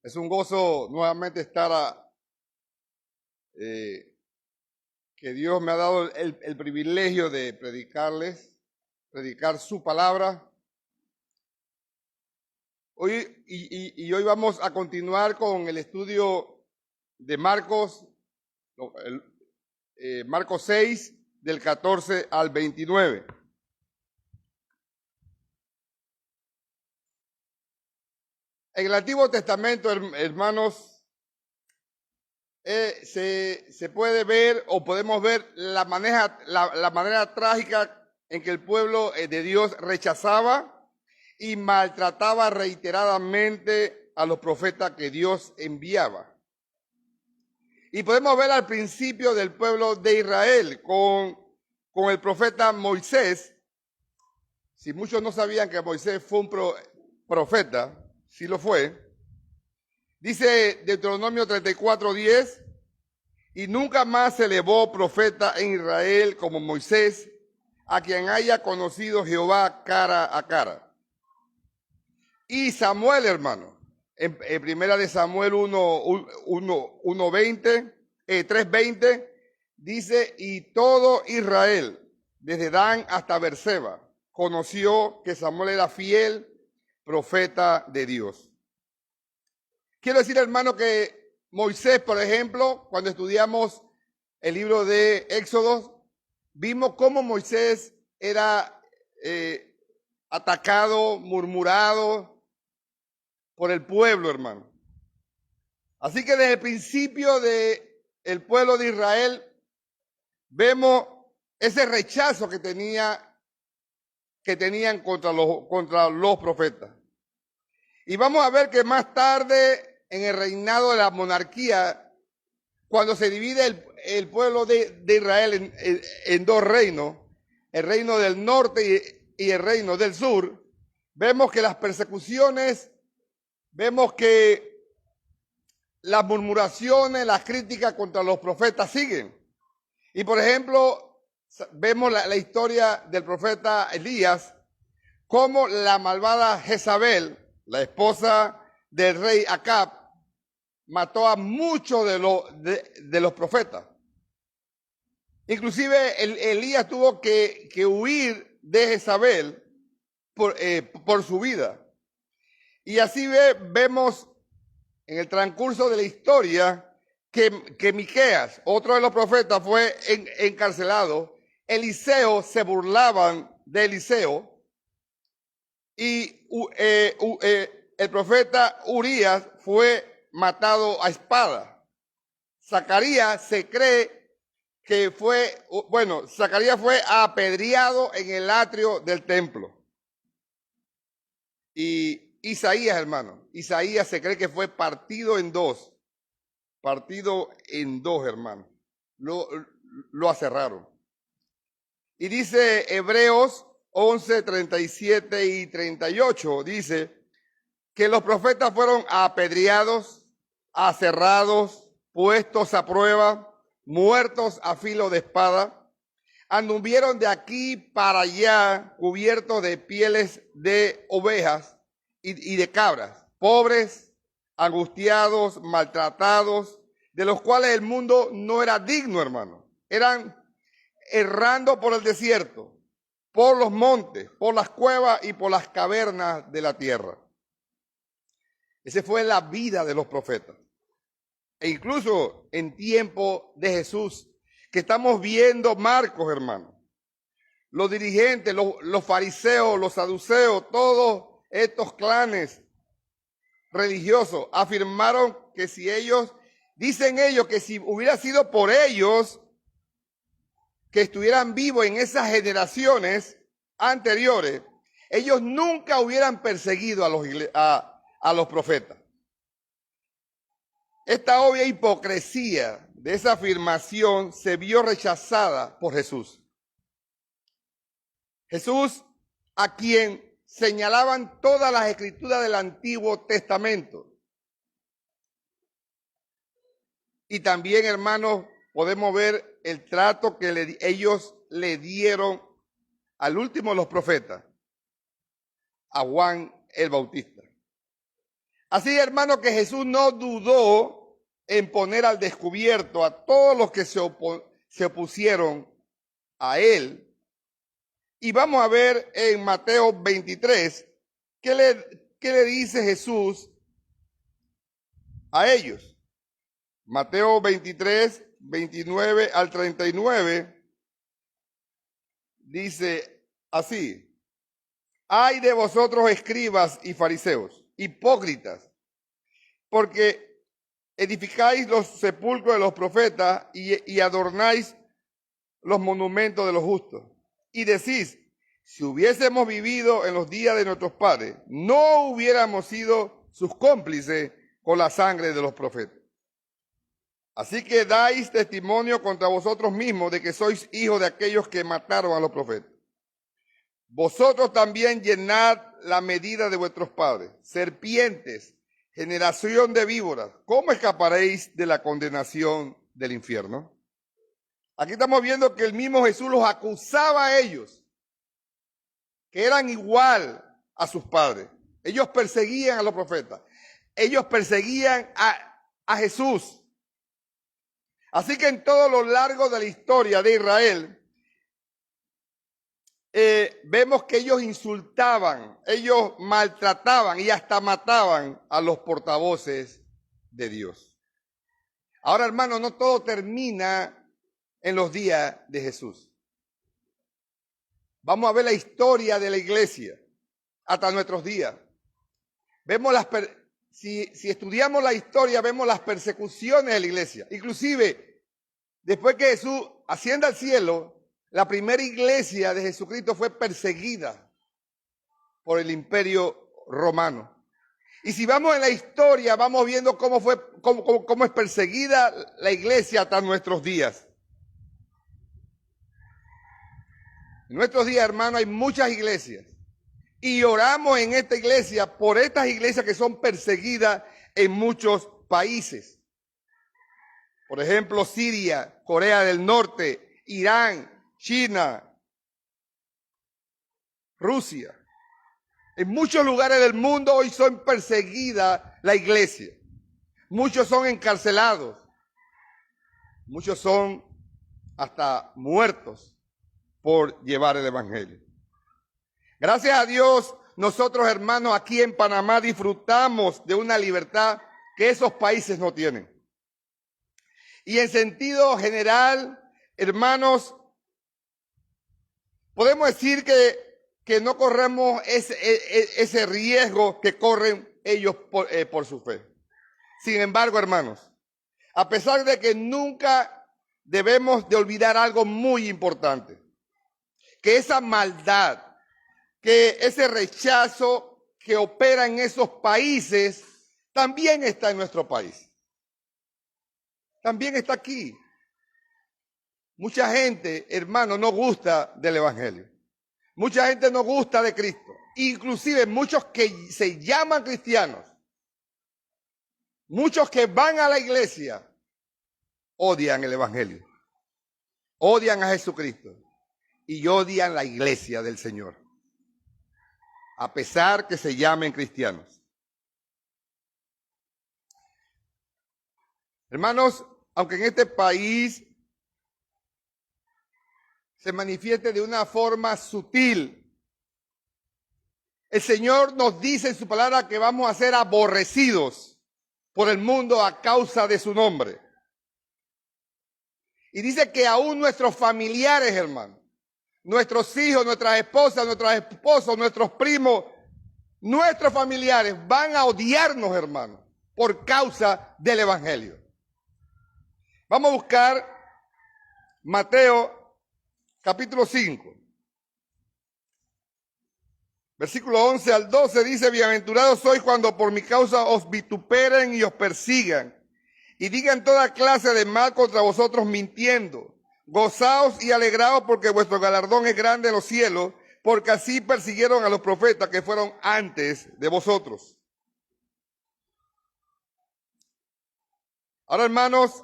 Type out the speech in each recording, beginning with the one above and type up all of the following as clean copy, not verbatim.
Es un gozo nuevamente que Dios me ha dado el privilegio de predicar su palabra. Hoy vamos a continuar con el estudio de Marcos, Marcos 6, del 14 al 29. En el Antiguo Testamento, hermanos, se puede ver o podemos ver la manera trágica en que el pueblo de Dios rechazaba y maltrataba reiteradamente a los profetas que Dios enviaba. Y podemos ver al principio del pueblo de Israel con el profeta Moisés. Si muchos no sabían que Moisés fue un profeta, sí lo fue. Dice Deuteronomio 34:10, y nunca más se elevó profeta en Israel como Moisés, a quien haya conocido Jehová cara a cara. Y Samuel, hermano, en primera de Samuel 3:20, dice, y todo Israel, desde Dan hasta Berseba, conoció que Samuel era fiel profeta de Dios. Quiero decir, hermano, que Moisés, por ejemplo, cuando estudiamos el libro de Éxodo, vimos cómo Moisés era atacado, murmurado por el pueblo, hermano. Así que desde el principio del pueblo de Israel, vemos ese rechazo que tenían contra los profetas. Y vamos a ver que más tarde, en el reinado de la monarquía, cuando se divide el pueblo de Israel en dos reinos, el reino del norte y el reino del sur, vemos que las persecuciones, vemos que las murmuraciones, las críticas contra los profetas siguen. Y por ejemplo, vemos la historia del profeta Elías, cómo la malvada Jezabel, la esposa del rey Acab, mató a muchos de los profetas. Inclusive Elías tuvo que huir de Jezabel por su vida. Y así vemos en el transcurso de la historia que Miqueas, otro de los profetas, fue encarcelado. Eliseo, se burlaban de Eliseo. Y el profeta Urías fue matado a espada. Zacarías se cree que Zacarías fue apedreado en el atrio del templo. Y Isaías, hermano, Isaías se cree que fue partido en dos, hermano. Lo aserraron. Y dice Hebreos 11, 37 y 38, dice que los profetas fueron apedreados, aserrados, puestos a prueba, muertos a filo de espada, anduvieron de aquí para allá cubiertos de pieles de ovejas y de cabras, pobres, angustiados, maltratados, de los cuales el mundo no era digno, hermano. Eran errando por el desierto, por los montes, por las cuevas y por las cavernas de la tierra. Esa fue la vida de los profetas. E incluso en tiempo de Jesús, que estamos viendo Marcos, hermano. Los dirigentes, los fariseos, los saduceos, todos estos clanes religiosos afirmaron que dicen ellos que si hubiera sido por ellos que estuvieran vivos en esas generaciones anteriores, ellos nunca hubieran perseguido a los profetas. Esta obvia hipocresía de esa afirmación se vio rechazada por Jesús. Jesús, a quien señalaban todas las escrituras del Antiguo Testamento. Y también, hermanos, podemos ver el trato que ellos le dieron al último de los profetas, a Juan el Bautista. Así, hermano, que Jesús no dudó en poner al descubierto a todos los que se opusieron a él. Y vamos a ver en Mateo 23 qué le dice Jesús a ellos. Mateo 23, 29 al 39, dice así: ay de vosotros, escribas y fariseos, hipócritas, porque edificáis los sepulcros de los profetas y adornáis los monumentos de los justos. Y decís, si hubiésemos vivido en los días de nuestros padres, no hubiéramos sido sus cómplices con la sangre de los profetas. Así que dais testimonio contra vosotros mismos de que sois hijos de aquellos que mataron a los profetas. Vosotros también llenad la medida de vuestros padres. Serpientes, generación de víboras, ¿cómo escaparéis de la condenación del infierno? Aquí estamos viendo que el mismo Jesús los acusaba a ellos, que eran igual a sus padres. Ellos perseguían a los profetas. Ellos perseguían a Jesús. Así que en todo lo largo de la historia de Israel, vemos que ellos insultaban, ellos maltrataban y hasta mataban a los portavoces de Dios. Ahora, hermano, no todo termina en los días de Jesús. Vamos a ver la historia de la iglesia hasta nuestros días. Vemos si estudiamos la historia, vemos las persecuciones de la iglesia. Inclusive, después que Jesús asciende al cielo, la primera iglesia de Jesucristo fue perseguida por el imperio romano. Y si vamos en la historia, vamos viendo cómo es perseguida la iglesia hasta nuestros días. En nuestros días, hermano, hay muchas iglesias. Y oramos en esta iglesia por estas iglesias que son perseguidas en muchos países. Por ejemplo, Siria, Corea del Norte, Irán, China, Rusia. En muchos lugares del mundo hoy son perseguidas la iglesia. Muchos son encarcelados. Muchos son hasta muertos por llevar el evangelio. Gracias a Dios, nosotros, hermanos, aquí en Panamá disfrutamos de una libertad que esos países no tienen. Y en sentido general, hermanos, podemos decir que no corremos ese riesgo que corren ellos por su fe. Sin embargo, hermanos, a pesar de que nunca debemos de olvidar algo muy importante, que esa maldad, que ese rechazo que opera en esos países también está en nuestro país. También está aquí. Mucha gente, hermano, no gusta del evangelio. Mucha gente no gusta de Cristo. Inclusive muchos que se llaman cristianos, muchos que van a la iglesia, odian el evangelio. Odian a Jesucristo y odian la iglesia del Señor, a pesar que se llamen cristianos. Hermanos, aunque en este país se manifieste de una forma sutil, el Señor nos dice en su palabra que vamos a ser aborrecidos por el mundo a causa de su nombre. Y dice que aún nuestros familiares, hermanos, nuestros hijos, nuestras esposas, nuestros esposos, nuestros primos, nuestros familiares van a odiarnos, hermanos, por causa del evangelio. Vamos a buscar Mateo capítulo 5. Versículo 11 al 12 dice: bienaventurados sois cuando por mi causa os vituperen y os persigan, y digan toda clase de mal contra vosotros mintiendo. Gozaos y alegraos, porque vuestro galardón es grande en los cielos, porque así persiguieron a los profetas que fueron antes de vosotros. Ahora, hermanos,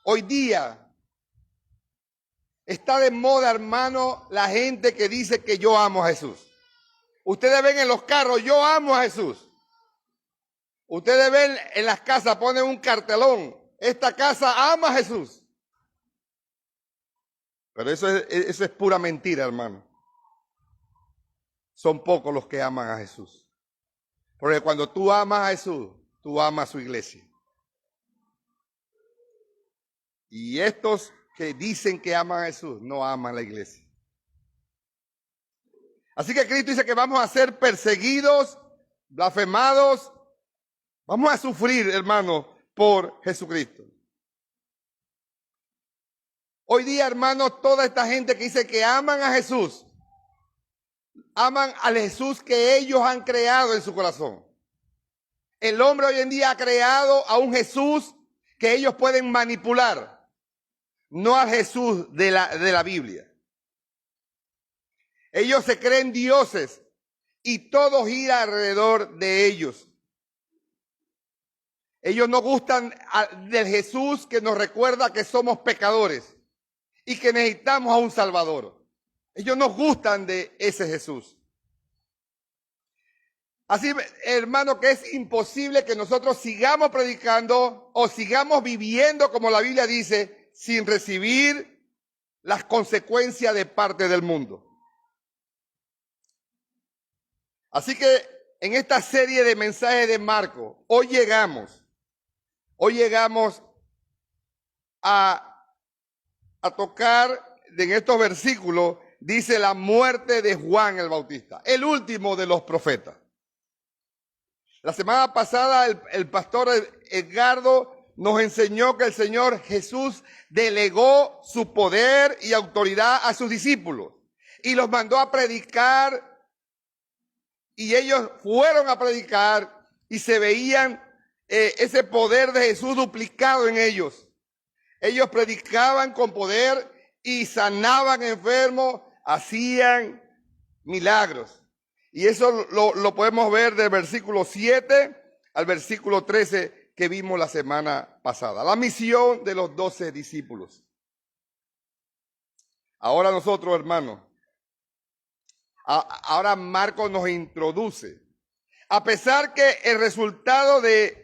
hoy día está de moda, hermano, la gente que dice que yo amo a Jesús. Ustedes ven en los carros, yo amo a Jesús. Ustedes ven en las casas, ponen un cartelón. Esta casa ama a Jesús. Pero eso es pura mentira, hermano. Son pocos los que aman a Jesús. Porque cuando tú amas a Jesús, tú amas a su iglesia. Y estos que dicen que aman a Jesús, no aman a la iglesia. Así que Cristo dice que vamos a ser perseguidos, blasfemados. Vamos a sufrir, hermano, por Jesucristo. Hoy día, hermano, toda esta gente que dice que aman a Jesús, aman al Jesús que ellos han creado en su corazón. El hombre hoy en día ha creado a un Jesús que ellos pueden manipular, no al Jesús de la Biblia. Ellos se creen dioses y todo gira alrededor de ellos. Ellos no gustan del Jesús que nos recuerda que somos pecadores y que necesitamos a un Salvador. Ellos no gustan de ese Jesús. Así, hermano, que es imposible que nosotros sigamos predicando o sigamos viviendo como la Biblia dice, sin recibir las consecuencias de parte del mundo. Así que en esta serie de mensajes de Marcos, hoy llegamos a tocar en estos versículos, dice la muerte de Juan el Bautista, el último de los profetas. La semana pasada el pastor Edgardo nos enseñó que el Señor Jesús delegó su poder y autoridad a sus discípulos y los mandó a predicar, y ellos fueron a predicar y se veían ese poder de Jesús duplicado en ellos. Ellos predicaban con poder y sanaban enfermos, hacían milagros. Y eso lo podemos ver del versículo 7 al versículo 13 que vimos la semana pasada. La misión de los 12 discípulos. Ahora nosotros, hermanos, ahora Marcos nos introduce. A pesar que el resultado de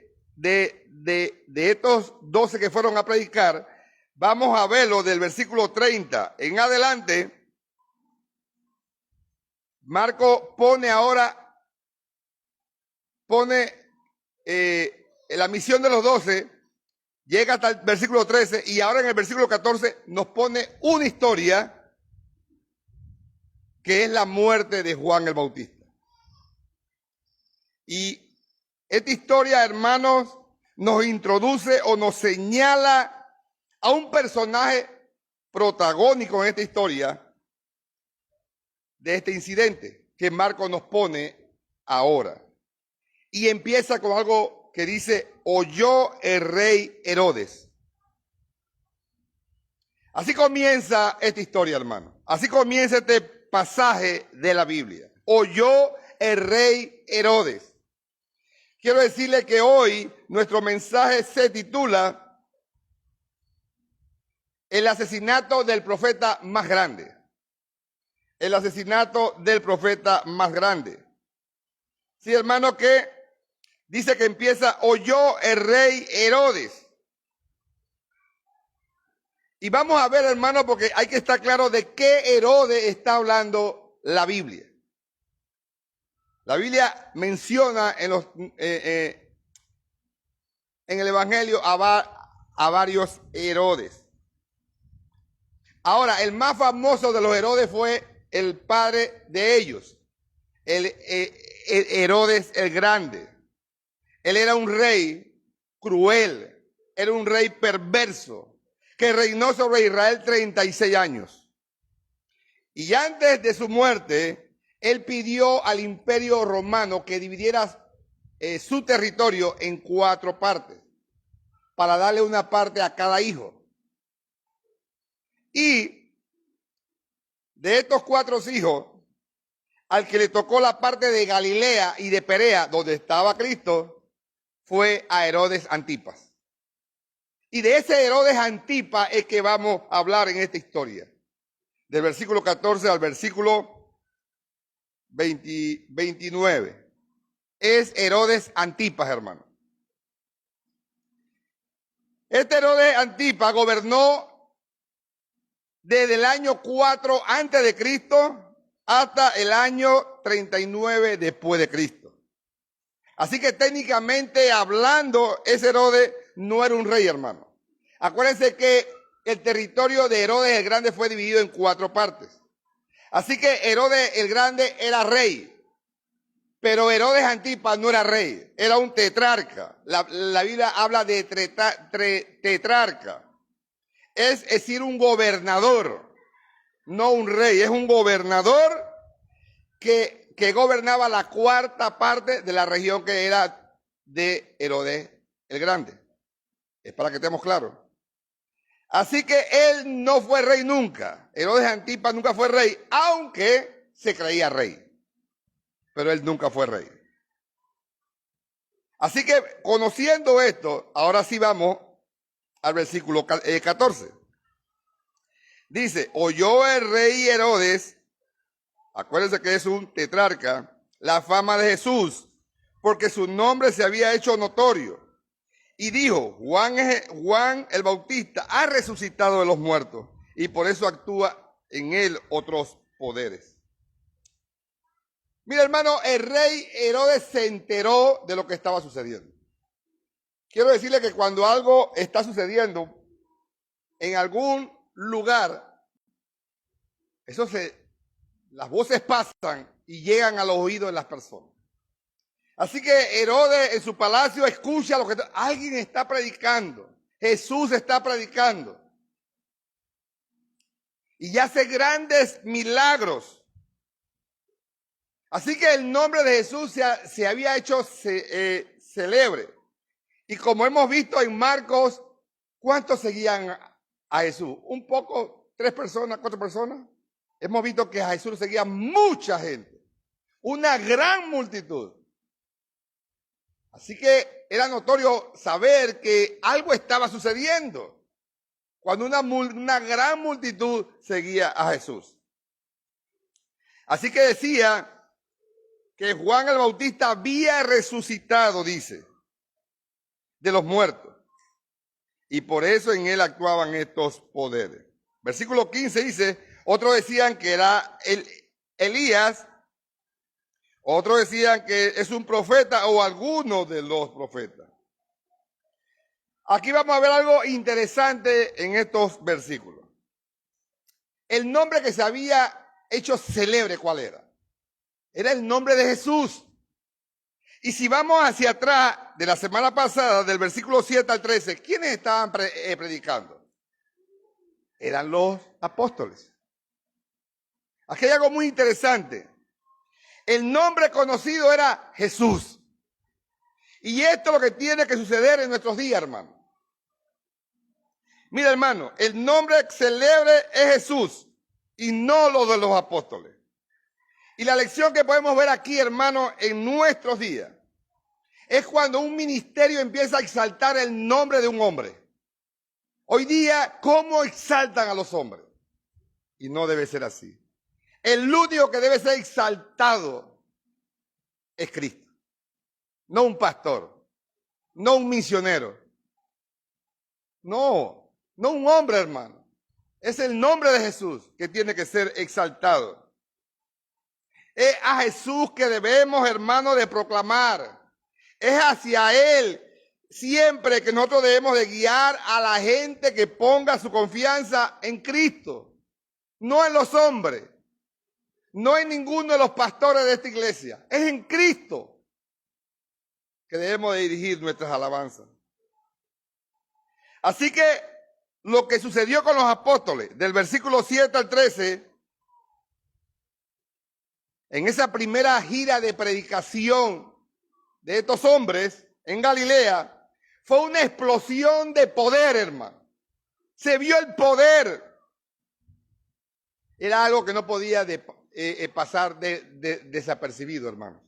estos 12 que fueron a predicar, vamos a verlo del versículo 30 en adelante. Marcos pone la misión de los 12, llega hasta el versículo 13 y ahora en el versículo 14 nos pone una historia que es la muerte de Juan el Bautista. Y esta historia, hermanos, nos introduce o nos señala a un personaje protagónico en esta historia de este incidente que Marcos nos pone ahora. Y empieza con algo que dice, oyó el rey Herodes. Así comienza esta historia, hermano. Así comienza este pasaje de la Biblia. Oyó el rey Herodes. Quiero decirle que hoy nuestro mensaje se titula El asesinato del profeta más grande. El asesinato del profeta más grande. Sí, hermano, que dice que empieza, oyó el rey Herodes. Y vamos a ver, hermano, porque hay que estar claro de qué Herodes está hablando la Biblia. La Biblia menciona en el Evangelio a varios Herodes. Ahora, el más famoso de los Herodes fue el padre de ellos, el Herodes el Grande. Él era un rey cruel, era un rey perverso, que reinó sobre Israel 36 años. Y antes de su muerte, él pidió al imperio romano que dividiera su territorio en 4 partes, para darle una parte a cada hijo. Y de estos 4 hijos, al que le tocó la parte de Galilea y de Perea, donde estaba Cristo, fue a Herodes Antipas. Y de ese Herodes Antipas es que vamos a hablar en esta historia. Del versículo 14 al versículo 29. Es Herodes Antipas, hermano. Este Herodes Antipas gobernó desde el año 4 antes de Cristo hasta el año 39 después de Cristo. Así que técnicamente hablando, ese Herodes no era un rey, hermano. Acuérdense que el territorio de Herodes el Grande fue dividido en 4 partes. Así que Herodes el Grande era rey. Pero Herodes Antipas no era rey, era un tetrarca. La Biblia habla de tetrarca. Es decir, un gobernador, no un rey. Es un gobernador que gobernaba la 4ª parte de la región que era de Herodes el Grande. Es para que estemos claros. Así que él no fue rey nunca. Herodes Antipas nunca fue rey, aunque se creía rey. Pero él nunca fue rey. Así que conociendo esto, ahora sí vamos al versículo 14. Dice, oyó el rey Herodes, acuérdense que es un tetrarca, la fama de Jesús, porque su nombre se había hecho notorio. Y dijo, Juan el Bautista ha resucitado de los muertos, y por eso actúa en él otros poderes. Mira, hermano, el rey Herodes se enteró de lo que estaba sucediendo. Quiero decirle que cuando algo está sucediendo en algún lugar, las voces pasan y llegan a los oídos de las personas. Así que Herodes en su palacio escucha lo que alguien está predicando. Jesús está predicando. Y hace grandes milagros. Así que el nombre de Jesús se había hecho célebre. Y como hemos visto en Marcos, ¿cuántos seguían a Jesús? Un poco, 3 personas, 4 personas. Hemos visto que a Jesús seguía mucha gente. Una gran multitud. Así que era notorio saber que algo estaba sucediendo cuando una gran multitud seguía a Jesús. Así que decía que Juan el Bautista había resucitado, dice, de los muertos. Y por eso en él actuaban estos poderes. Versículo 15 dice, otros decían que era Elías, otros decían que es un profeta o alguno de los profetas. Aquí vamos a ver algo interesante en estos versículos. El nombre que se había hecho célebre, ¿cuál era? Era el nombre de Jesús. Y si vamos hacia atrás de la semana pasada, del versículo 7 al 13, ¿quiénes estaban predicando? Eran los apóstoles. Aquí hay algo muy interesante. El nombre conocido era Jesús. Y esto es lo que tiene que suceder en nuestros días, hermano. Mira, hermano, el nombre célebre es Jesús y no lo de los apóstoles. Y la lección que podemos ver aquí, hermano, en nuestros días, es cuando un ministerio empieza a exaltar el nombre de un hombre. Hoy día, ¿cómo exaltan a los hombres? Y no debe ser así. El único que debe ser exaltado es Cristo. No un pastor, no un misionero. No un hombre, hermano. Es el nombre de Jesús que tiene que ser exaltado. Es a Jesús que debemos, hermano, de proclamar. Es hacia Él siempre que nosotros debemos de guiar a la gente que ponga su confianza en Cristo. No en los hombres. No en ninguno de los pastores de esta iglesia. Es en Cristo que debemos de dirigir nuestras alabanzas. Así que lo que sucedió con los apóstoles, del versículo 7 al 13, en esa primera gira de predicación de estos hombres en Galilea, fue una explosión de poder, hermano. Se vio el poder. Era algo que no podía pasar desapercibido, hermanos.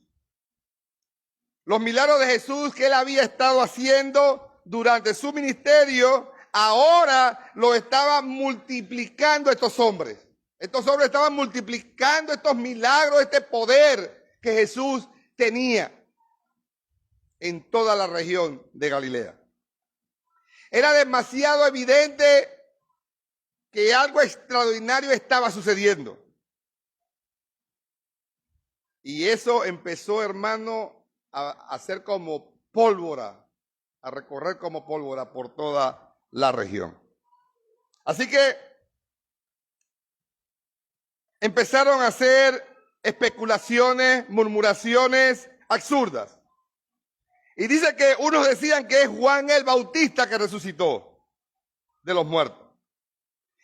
Los milagros de Jesús que él había estado haciendo durante su ministerio, ahora lo estaban multiplicando estos hombres. Estos hombres estaban multiplicando estos milagros, este poder que Jesús tenía en toda la región de Galilea. Era demasiado evidente que algo extraordinario estaba sucediendo. Y eso empezó, hermano, a hacer como pólvora, a recorrer como pólvora por toda la región. Así que empezaron a hacer especulaciones, murmuraciones absurdas. Y dice que unos decían que es Juan el Bautista que resucitó de los muertos.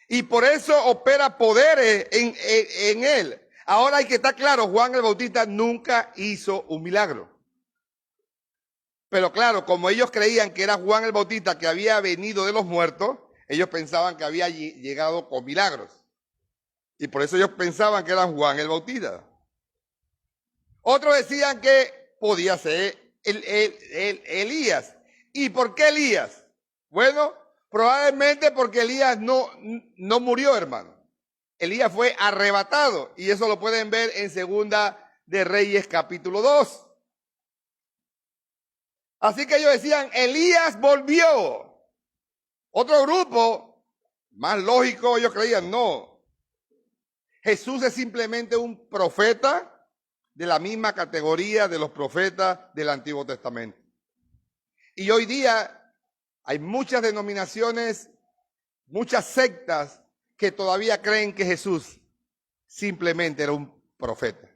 Y por eso opera poderes en él. Ahora hay que estar claro, Juan el Bautista nunca hizo un milagro. Pero claro, como ellos creían que era Juan el Bautista que había venido de los muertos, ellos pensaban que había llegado con milagros. Y por eso ellos pensaban que era Juan el Bautista. Otros decían que podía ser Elías. ¿Y por qué Elías? Bueno, probablemente porque Elías no murió, hermano. Elías fue arrebatado. Y eso lo pueden ver en Segunda de Reyes capítulo 2. Así que ellos decían, Elías volvió. Otro grupo, más lógico, ellos creían, no. Jesús es simplemente un profeta de la misma categoría de los profetas del Antiguo Testamento. Y hoy día hay muchas denominaciones, muchas sectas que todavía creen que Jesús simplemente era un profeta.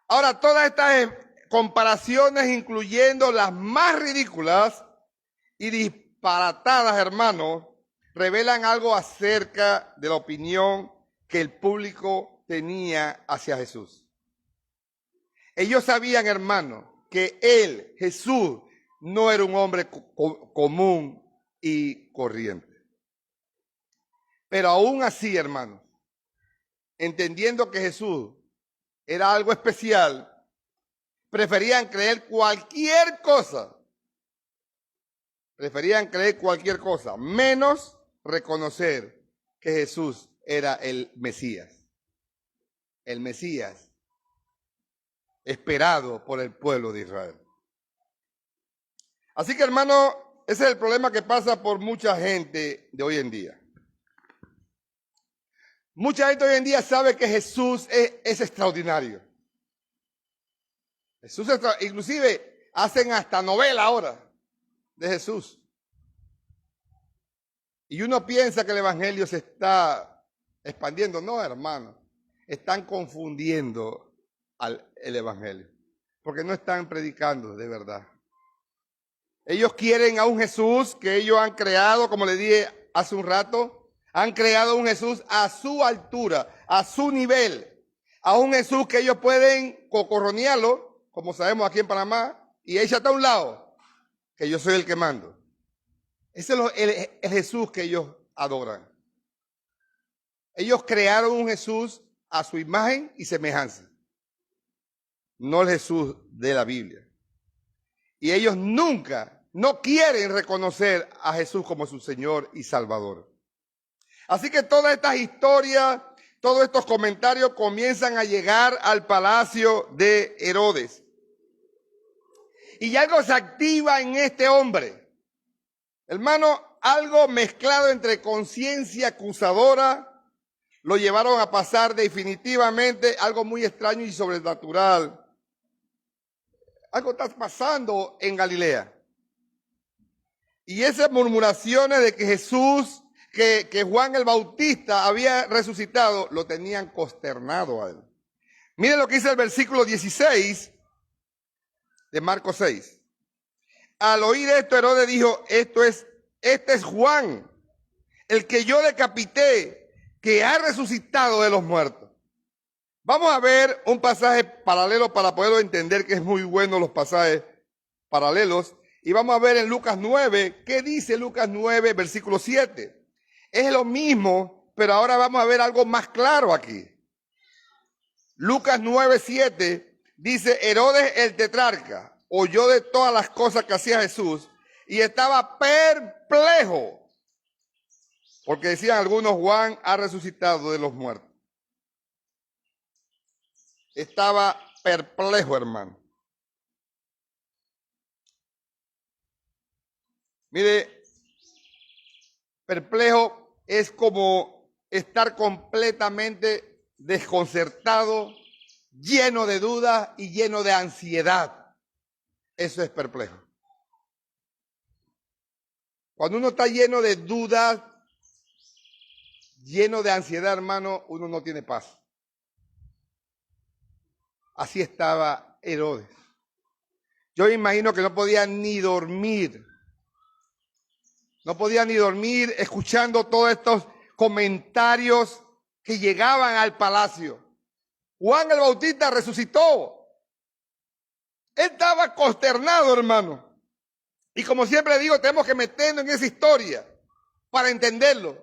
Ahora, todas estas comparaciones, incluyendo las más ridículas y disparatadas, hermanos, revelan algo acerca de la opinión que el público tenía hacia Jesús. Ellos sabían, hermanos, que él, Jesús, no era un hombre común y corriente. Pero aún así, hermanos, entendiendo que Jesús era algo especial, preferían creer cualquier cosa. Preferían creer cualquier cosa, menos reconocer que Jesús era el Mesías. El Mesías esperado por el pueblo de Israel. Así que, hermano, ese es el problema que pasa por mucha gente de hoy en día. Mucha gente hoy en día sabe que Jesús es extraordinario. Jesús inclusive hacen hasta novela ahora de Jesús. Y uno piensa que el evangelio se está expandiendo. No, hermano. Están confundiendo el evangelio. Porque no están predicando de verdad. Ellos quieren a un Jesús que ellos han creado, como le dije hace un rato. Han creado un Jesús a su altura, a su nivel. A un Jesús que ellos pueden cocorronearlo, como sabemos aquí en Panamá, y échate a un lado, que yo soy el que mando. Ese es el Jesús que ellos adoran. Ellos crearon un Jesús a su imagen y semejanza. No el Jesús de la Biblia. Y ellos no quieren reconocer a Jesús como su Señor y Salvador. Así que todas estas historias, todos estos comentarios comienzan a llegar al palacio de Herodes. Y algo se activa en este hombre. Hermano, algo mezclado entre conciencia acusadora, lo llevaron a pasar definitivamente algo muy extraño y sobrenatural. Algo está pasando en Galilea. Y esas murmuraciones de que Jesús, que Juan el Bautista había resucitado, lo tenían consternado a él. Miren lo que dice el versículo 16 de Marcos 6. Al oír esto, Herodes dijo, este es Juan, el que yo decapité, que ha resucitado de los muertos. Vamos a ver un pasaje paralelo para poderlo entender, que es muy bueno los pasajes paralelos. Y vamos a ver en Lucas 9, ¿qué dice Lucas 9, versículo 7? Es lo mismo, pero ahora vamos a ver algo más claro aquí. Lucas 9, 7 dice, Herodes el tetrarca oyó de todas las cosas que hacía Jesús y estaba perplejo, porque decían algunos, Juan ha resucitado de los muertos. Estaba perplejo, hermano. Mire, perplejo es como estar completamente desconcertado, lleno de dudas y lleno de ansiedad. Eso es perplejo. Cuando uno está lleno de dudas, lleno de ansiedad, hermano, uno no tiene paz. Así estaba Herodes. Yo me imagino que no podía ni dormir. No podía ni dormir escuchando todos estos comentarios que llegaban al palacio. Juan el Bautista resucitó. Él estaba consternado, hermano. Y como siempre digo, tenemos que meternos en esa historia para entenderlo.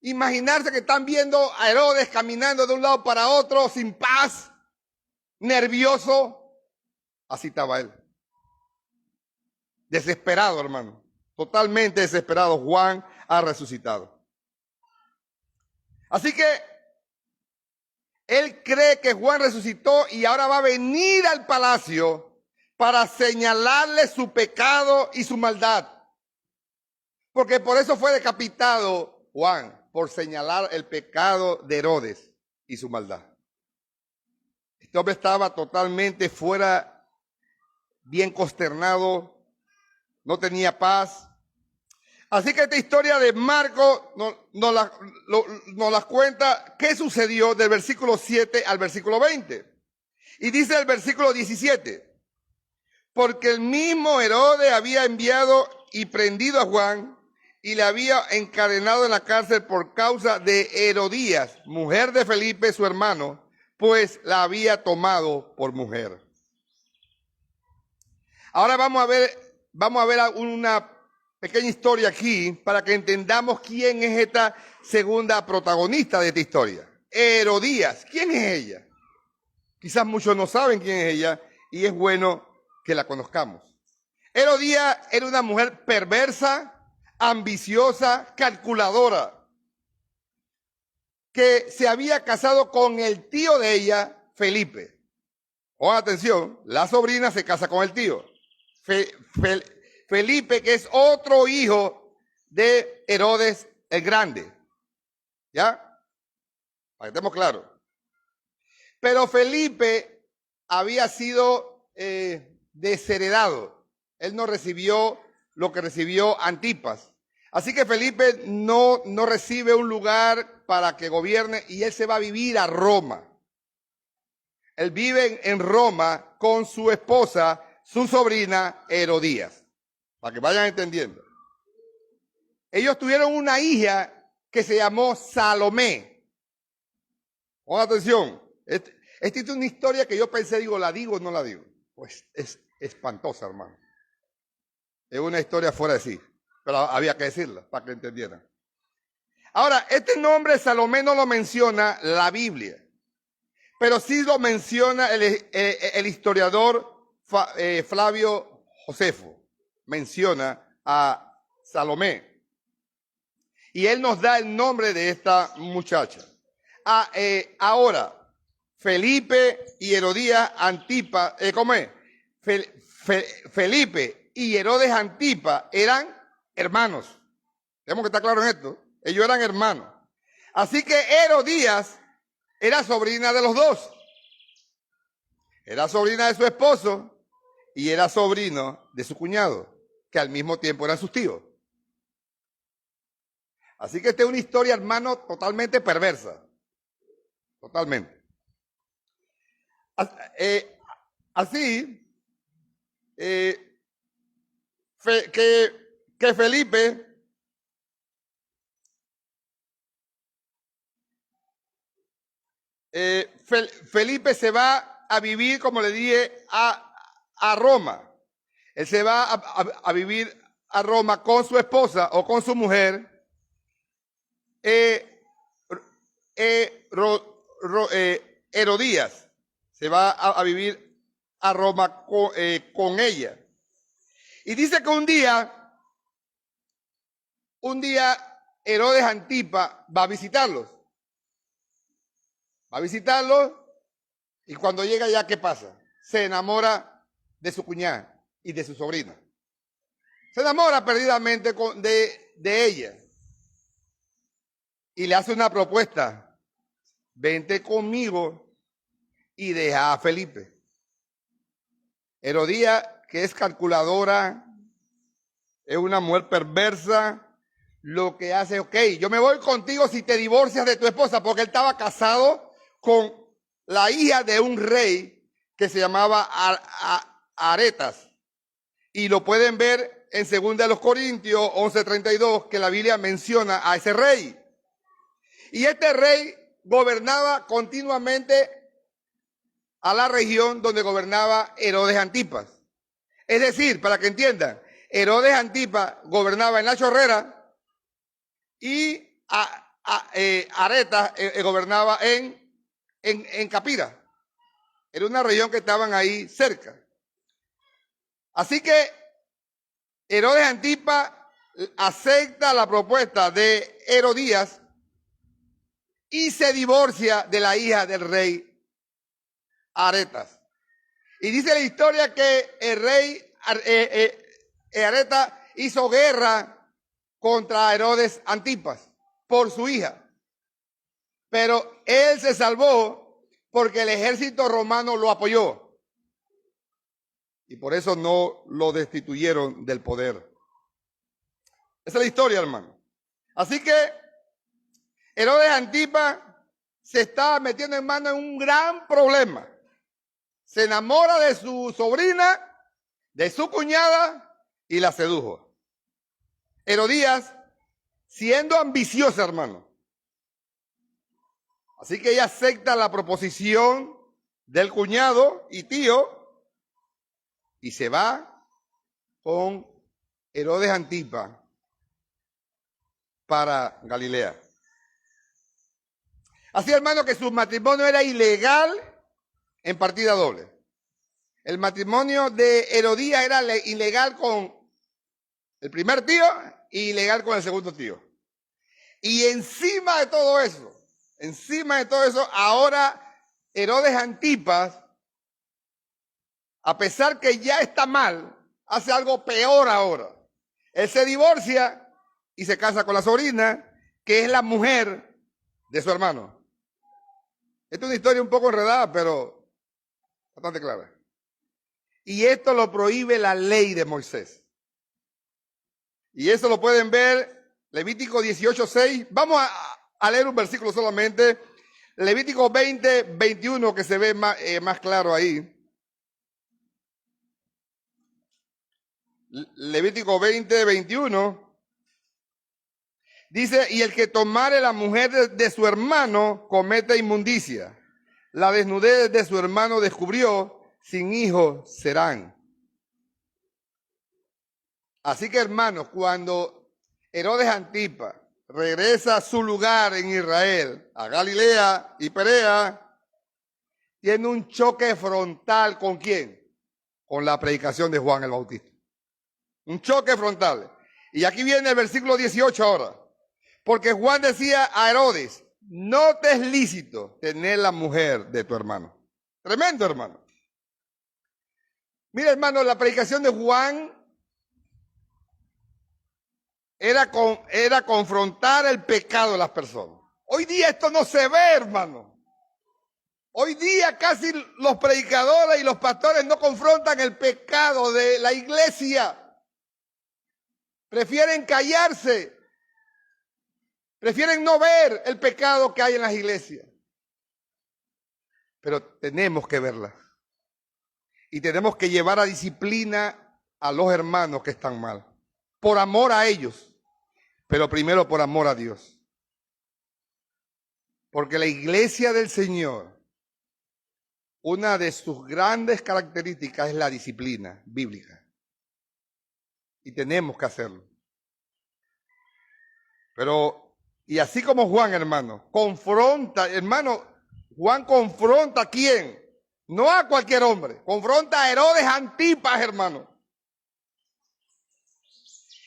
Imaginarse que están viendo a Herodes caminando de un lado para otro sin paz, nervioso. Así estaba él. Desesperado, hermano. Totalmente desesperado. Juan ha resucitado. Así que él cree que Juan resucitó y ahora va a venir al palacio para señalarle su pecado y su maldad. Porque por eso fue decapitado Juan, por señalar el pecado de Herodes y su maldad. Este hombre estaba totalmente fuera, bien consternado, no tenía paz. Así que esta historia de Marcos nos la cuenta qué sucedió del versículo 7 al versículo 20. Y dice el versículo 17, porque el mismo Herodes había enviado y prendido a Juan y le había encadenado en la cárcel por causa de Herodías, mujer de Felipe, su hermano, pues la había tomado por mujer. Ahora vamos a ver una pequeña historia aquí para que entendamos quién es esta segunda protagonista de esta historia. Herodías, ¿quién es ella? Quizás muchos no saben quién es ella y es bueno que la conozcamos. Herodías era una mujer perversa, ambiciosa, calculadora, que se había casado con el tío de ella, Felipe. Pongan atención, la sobrina se casa con el tío. Felipe, que es otro hijo de Herodes el Grande. ¿Ya? Para que estemos claros. Pero Felipe había sido desheredado. Él no recibió lo que recibió Antipas. Así que Felipe no recibe un lugar para que gobierne y él se va a vivir a Roma. Él vive en Roma con su esposa, su sobrina Herodías. Para que vayan entendiendo. Ellos tuvieron una hija que se llamó Salomé. Pongan atención. Esta es una historia que yo pensé, ¿la digo o no la digo? Pues es espantosa, hermano. Es una historia fuera de sí. Pero había que decirla para que entendieran. Ahora, este nombre Salomé no lo menciona la Biblia. Pero sí lo menciona el historiador Flavio Josefo. Menciona a Salomé. Y él nos da el nombre de esta muchacha. Ahora, Felipe y Herodías Antipa, ¿cómo es? Felipe y Herodes Antipa eran hermanos. Tenemos que estar claros en esto. Ellos eran hermanos. Así que Herodías era sobrina de los dos. Era sobrina de su esposo y era sobrino de su cuñado, que al mismo tiempo eran sus tíos. Así que esta es una historia, hermano, totalmente perversa. Totalmente. Así, que Felipe Felipe se va a vivir, como le dije, a Roma. Él se va a vivir a Roma con su esposa o con su mujer. Herodías se va a vivir a Roma con ella. Y dice que un día Herodes Antipa va a visitarlos. Va a visitarlos y cuando llega ya, ¿qué pasa? Se enamora de su cuñada y de su sobrina. Se enamora perdidamente de ella y le hace una propuesta: vente conmigo y deja a Felipe. Herodías, que es calculadora, es una mujer perversa, lo que hace, ok, yo me voy contigo si te divorcias de tu esposa, porque él estaba casado con la hija de un rey que se llamaba Aretas. Y lo pueden ver en 2 Corintios 11:32, que la Biblia menciona a ese rey. Y este rey gobernaba continuamente a la región donde gobernaba Herodes Antipas. Es decir, para que entiendan, Herodes Antipas gobernaba en La Chorrera y Aretas gobernaba en Capira. Era una región que estaban ahí cerca. Así que Herodes Antipas acepta la propuesta de Herodías y se divorcia de la hija del rey Aretas. Y dice la historia que el rey Aretas hizo guerra contra Herodes Antipas por su hija. Pero él se salvó porque el ejército romano lo apoyó. Y por eso no lo destituyeron del poder. Esa es la historia, hermano. Así que Herodes Antipas se está metiendo en mano en un gran problema. Se enamora de su sobrina, de su cuñada, y la sedujo. Herodías, siendo ambiciosa, hermano. Así que ella acepta la proposición del cuñado y tío y se va con Herodes Antipas para Galilea. Así, hermano, que su matrimonio era ilegal en partida doble. El matrimonio de Herodías era ilegal con el primer tío y ilegal con el segundo tío. Y encima de todo eso, ahora Herodes Antipas, a pesar que ya está mal, hace algo peor ahora. Él se divorcia y se casa con la sobrina, que es la mujer de su hermano. Esta es una historia un poco enredada, pero bastante clara. Y esto lo prohíbe la ley de Moisés. Y eso lo pueden ver, Levítico 18:6. Vamos a leer un versículo solamente. Levítico 20:21, que se ve más claro ahí. Levítico 20:21. Dice, y el que tomare la mujer de su hermano comete inmundicia. La desnudez de su hermano descubrió, sin hijos serán. Así que, hermanos, cuando Herodes Antipas regresa a su lugar en Israel, a Galilea y Perea, tiene un choque frontal ¿con quién? Con la predicación de Juan el Bautista. Un choque frontal. Y aquí viene el versículo 18 ahora. Porque Juan decía a Herodes, no te es lícito tener la mujer de tu hermano. Tremendo, hermano. Mira, hermano, la predicación de Juan era confrontar el pecado de las personas. Hoy día esto no se ve, hermano. Hoy día casi los predicadores y los pastores no confrontan el pecado de la iglesia. Prefieren callarse. Prefieren no ver el pecado que hay en las iglesias. Pero tenemos que verla. Y tenemos que llevar a disciplina a los hermanos que están mal. Por amor a ellos. Pero primero por amor a Dios. Porque la iglesia del Señor, una de sus grandes características es la disciplina bíblica. Y tenemos que hacerlo. Pero y así como Juan, hermano, Juan confronta ¿a quién? No a cualquier hombre, confronta a Herodes Antipas, hermano.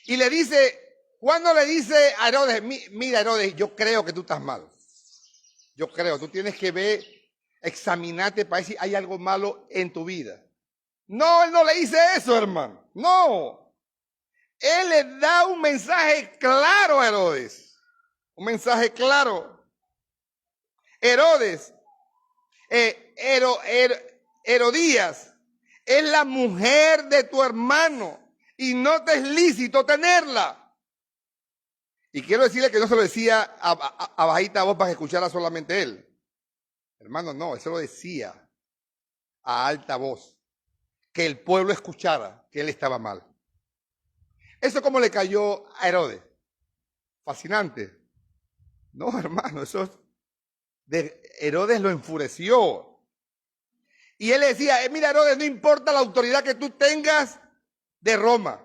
Y le dice, Juan no le dice a Herodes, mira Herodes, yo creo que tú estás mal. Yo creo, tú tienes que ver, examinarte para ver si hay algo malo en tu vida. No, él no le dice eso, hermano. No. él le da un mensaje claro a Herodes. Un mensaje claro. Herodes, Herodías, es la mujer de tu hermano y no te es lícito tenerla. Y quiero decirle que no se lo decía a bajita voz para que escuchara solamente él. Hermano, no, eso lo decía a alta voz. Que el pueblo escuchara que él estaba mal. ¿Eso cómo le cayó a Herodes? Fascinante. No, hermano, Herodes lo enfureció. Y él le decía, mira Herodes, no importa la autoridad que tú tengas de Roma.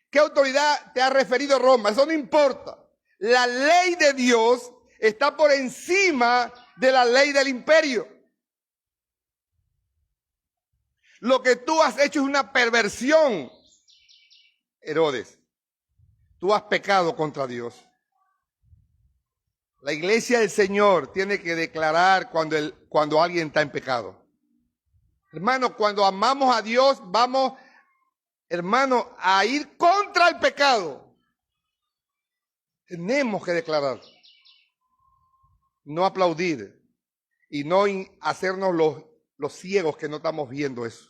¿Qué autoridad te ha referido Roma? Eso no importa. La ley de Dios está por encima de la ley del imperio. Lo que tú has hecho es una perversión, Herodes. Tú has pecado contra Dios. La iglesia del Señor tiene que declarar cuando alguien está en pecado. Hermano, cuando amamos a Dios, vamos, hermano, a ir contra el pecado. Tenemos que declarar. No aplaudir y no hacernos los ciegos que no estamos viendo eso.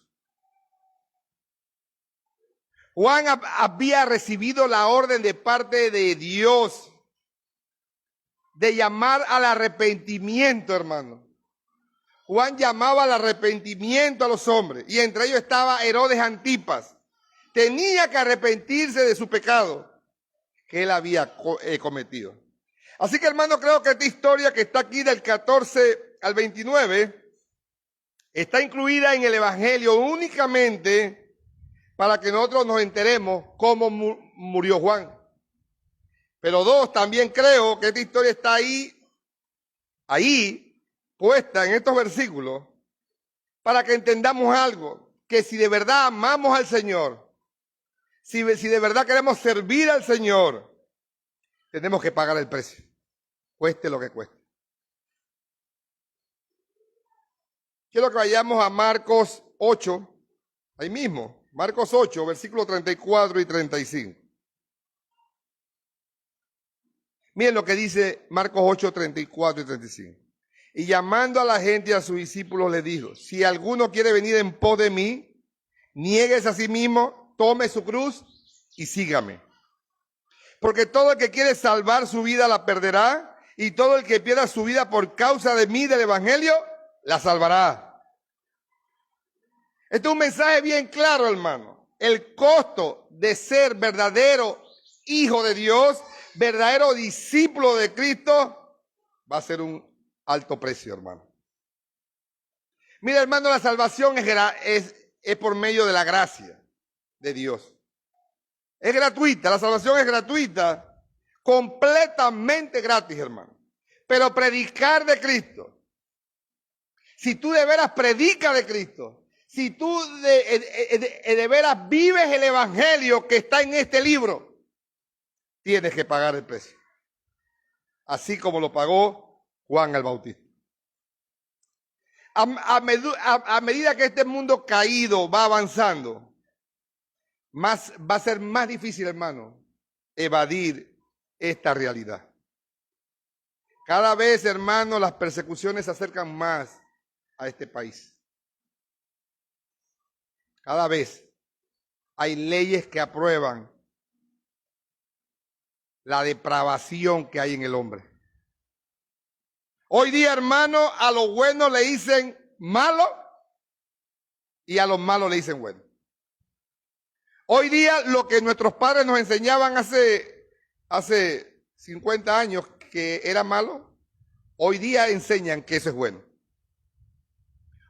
Juan había recibido la orden de parte de Dios de llamar al arrepentimiento, hermano. Juan llamaba al arrepentimiento a los hombres y entre ellos estaba Herodes Antipas. Tenía que arrepentirse de su pecado que él había cometido. Así que, hermano, creo que esta historia que está aquí del 14 al 29 está incluida en el Evangelio únicamente para que nosotros nos enteremos cómo murió Juan. Pero dos, también creo que esta historia está ahí, puesta en estos versículos, para que entendamos algo, que si de verdad amamos al Señor, si de verdad queremos servir al Señor, tenemos que pagar el precio, cueste lo que cueste. Quiero que vayamos a Marcos 8, ahí mismo. Marcos 8, versículos 34 y 35. Miren lo que dice Marcos 8, 34 y 35. Y llamando a la gente y a sus discípulos le dijo, si alguno quiere venir en pos de mí, niéguese a sí mismo, tome su cruz y sígame. Porque todo el que quiere salvar su vida la perderá, y todo el que pierda su vida por causa de mí, del evangelio, la salvará. Este es un mensaje bien claro, hermano. El costo de ser verdadero hijo de Dios, verdadero discípulo de Cristo, va a ser un alto precio, hermano. Mira, hermano, la salvación es por medio de la gracia de Dios. Es gratuita, la salvación es gratuita, completamente gratis, hermano. Pero predicar de Cristo, si tú de veras predicas de Cristo, si tú de veras vives el evangelio que está en este libro, tienes que pagar el precio. Así como lo pagó Juan el Bautista. A medida que este mundo caído va avanzando, va a ser más difícil, hermano, evadir esta realidad. Cada vez, hermano, las persecuciones se acercan más a este país. Cada vez hay leyes que aprueban la depravación que hay en el hombre. Hoy día, hermano, a los buenos le dicen malo y a los malos le dicen bueno. Hoy día lo que nuestros padres nos enseñaban hace 50 años que era malo, hoy día enseñan que eso es bueno.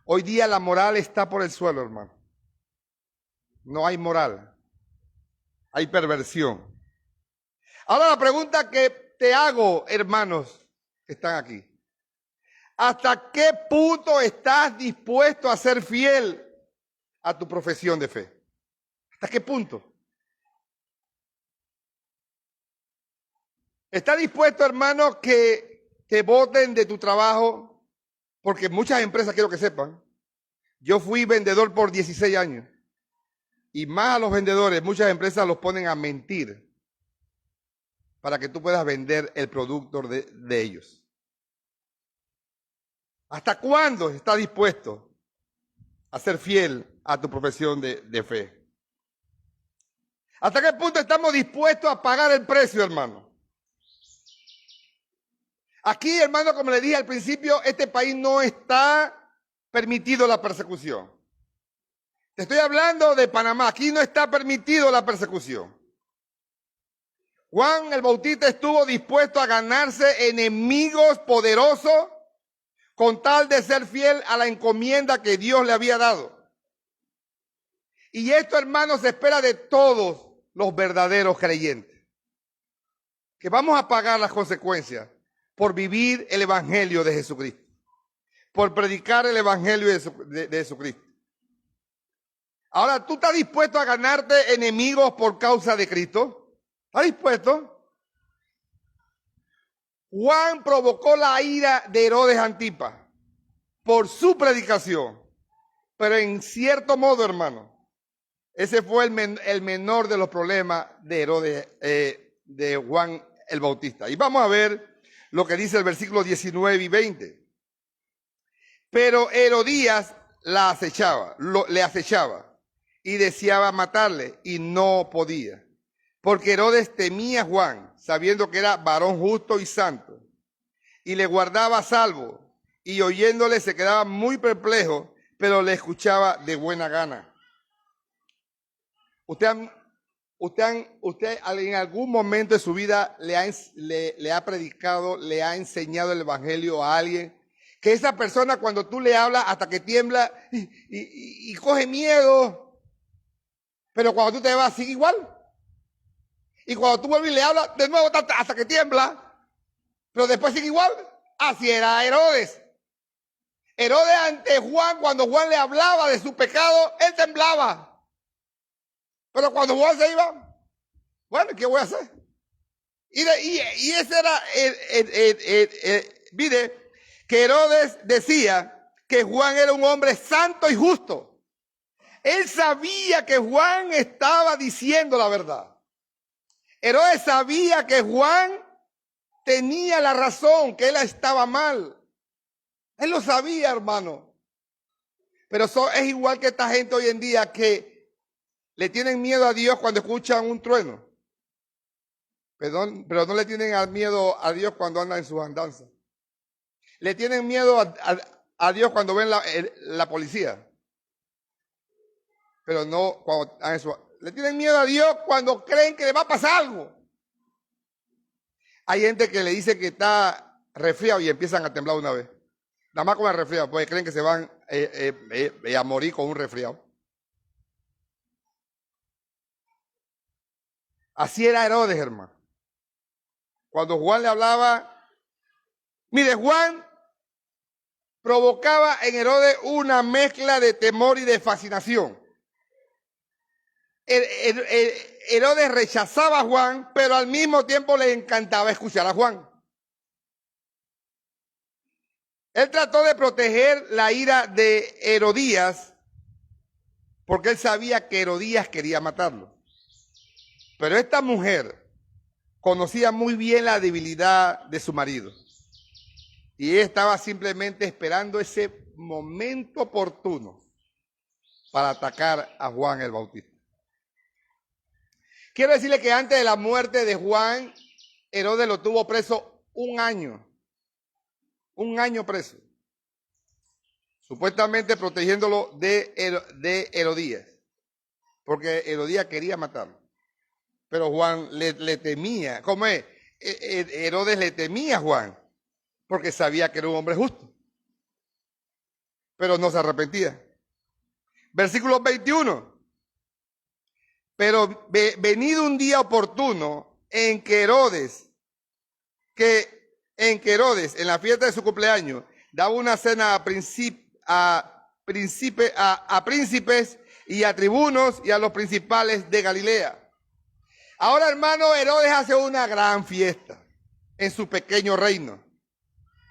Hoy día la moral está por el suelo, hermano. No hay moral, hay perversión. Ahora la pregunta que te hago, hermanos que están aquí. ¿Hasta qué punto estás dispuesto a ser fiel a tu profesión de fe? ¿Hasta qué punto? ¿Estás dispuesto, hermano, que te boten de tu trabajo? Porque muchas empresas, quiero que sepan, yo fui vendedor por 16 años. y más a los vendedores, muchas empresas los ponen a mentir para que tú puedas vender el producto de ellos. ¿Hasta cuándo estás dispuesto a ser fiel a tu profesión de fe? ¿Hasta qué punto estamos dispuestos a pagar el precio, hermano? Aquí, hermano, como le dije al principio, este país no está permitido la persecución. Te estoy hablando de Panamá. Aquí no está permitido la persecución. Juan el Bautista estuvo dispuesto a ganarse enemigos poderosos con tal de ser fiel a la encomienda que Dios le había dado. Y esto, hermanos, se espera de todos los verdaderos creyentes, que vamos a pagar las consecuencias por vivir el Evangelio de Jesucristo, por predicar el Evangelio de Jesucristo. Ahora, ¿tú estás dispuesto a ganarte enemigos por causa de Cristo? ¿Estás dispuesto? Juan provocó la ira de Herodes Antipas por su predicación, pero en cierto modo, hermano, ese fue el menor de los problemas de Herodes, de Juan el Bautista. Y vamos a ver lo que dice el versículo 19 y 20. Pero Herodías le acechaba y deseaba matarle y no podía, porque Herodes temía a Juan, sabiendo que era varón justo y santo, y le guardaba a salvo, y oyéndole se quedaba muy perplejo, pero le escuchaba de buena gana. Usted en algún momento de su vida le ha predicado, le ha enseñado el Evangelio a alguien, que esa persona cuando tú le hablas hasta que tiembla y coge miedo, pero cuando tú te vas sigue igual. Y cuando tú vuelves y le hablas de nuevo hasta que tiembla, pero después sigue igual. Así era Herodes. Herodes ante Juan, cuando Juan le hablaba de su pecado, él temblaba. Pero cuando Juan se iba, bueno, ¿qué voy a hacer? Y ese era mire, que Herodes decía que Juan era un hombre santo y justo. Él sabía que Juan estaba diciendo la verdad. Herodes sabía que Juan tenía la razón, que él estaba mal. Él lo sabía, hermano. Pero es igual que esta gente hoy en día que le tienen miedo a Dios cuando escuchan un trueno. Pero no le tienen miedo a Dios cuando andan en sus andanzas. Le tienen miedo a Dios cuando ven la policía. Pero no cuando andan en su... Le tienen miedo a Dios cuando creen que le va a pasar algo. Hay gente que le dice que está resfriado y empiezan a temblar una vez. Nada más con el resfriado, porque creen que se van a morir con un resfriado. Así era Herodes, hermano. Cuando Juan le hablaba, mire, Juan provocaba en Herodes una mezcla de temor y de fascinación. Herodes rechazaba a Juan, pero al mismo tiempo le encantaba escuchar a Juan. Él trató de proteger la ira de Herodías, porque él sabía que Herodías quería matarlo. Pero esta mujer conocía muy bien la debilidad de su marido. Y ella estaba simplemente esperando ese momento oportuno para atacar a Juan el Bautista. Quiero decirle que antes de la muerte de Juan, Herodes lo tuvo preso un año. Un año preso. Supuestamente protegiéndolo de Herodías. Porque Herodías quería matarlo. Pero Juan le temía. ¿Cómo es? Herodes le temía a Juan. Porque sabía que era un hombre justo. Pero no se arrepentía. Versículo 21. Pero venido un día oportuno en que Herodes, en la fiesta de su cumpleaños, daba una cena a príncipes y a tribunos y a los principales de Galilea. Ahora, hermano, Herodes hace una gran fiesta en su pequeño reino.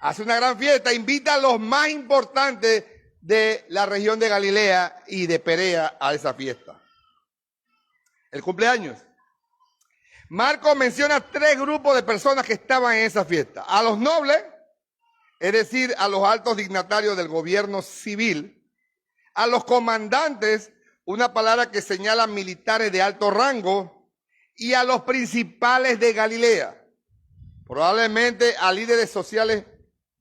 Hace una gran fiesta, invita a los más importantes de la región de Galilea y de Perea a esa fiesta. el cumpleaños. Marcos menciona 3 grupos de personas que estaban en esa fiesta. A los nobles, es decir, a los altos dignatarios del gobierno civil. A los comandantes, una palabra que señala militares de alto rango. Y a los principales de Galilea. Probablemente a líderes sociales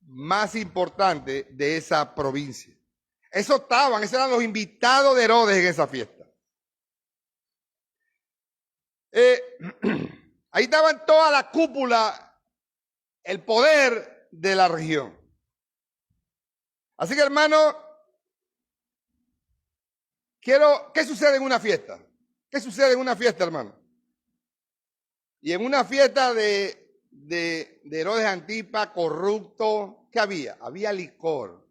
más importantes de esa provincia. Esos eran los invitados de Herodes en esa fiesta. Ahí estaban toda la cúpula, el poder de la región. Así que, hermano, ¿qué sucede en una fiesta? ¿Qué sucede en una fiesta, hermano? Y en una fiesta de Herodes Antipa, corrupto, ¿qué había? Había licor.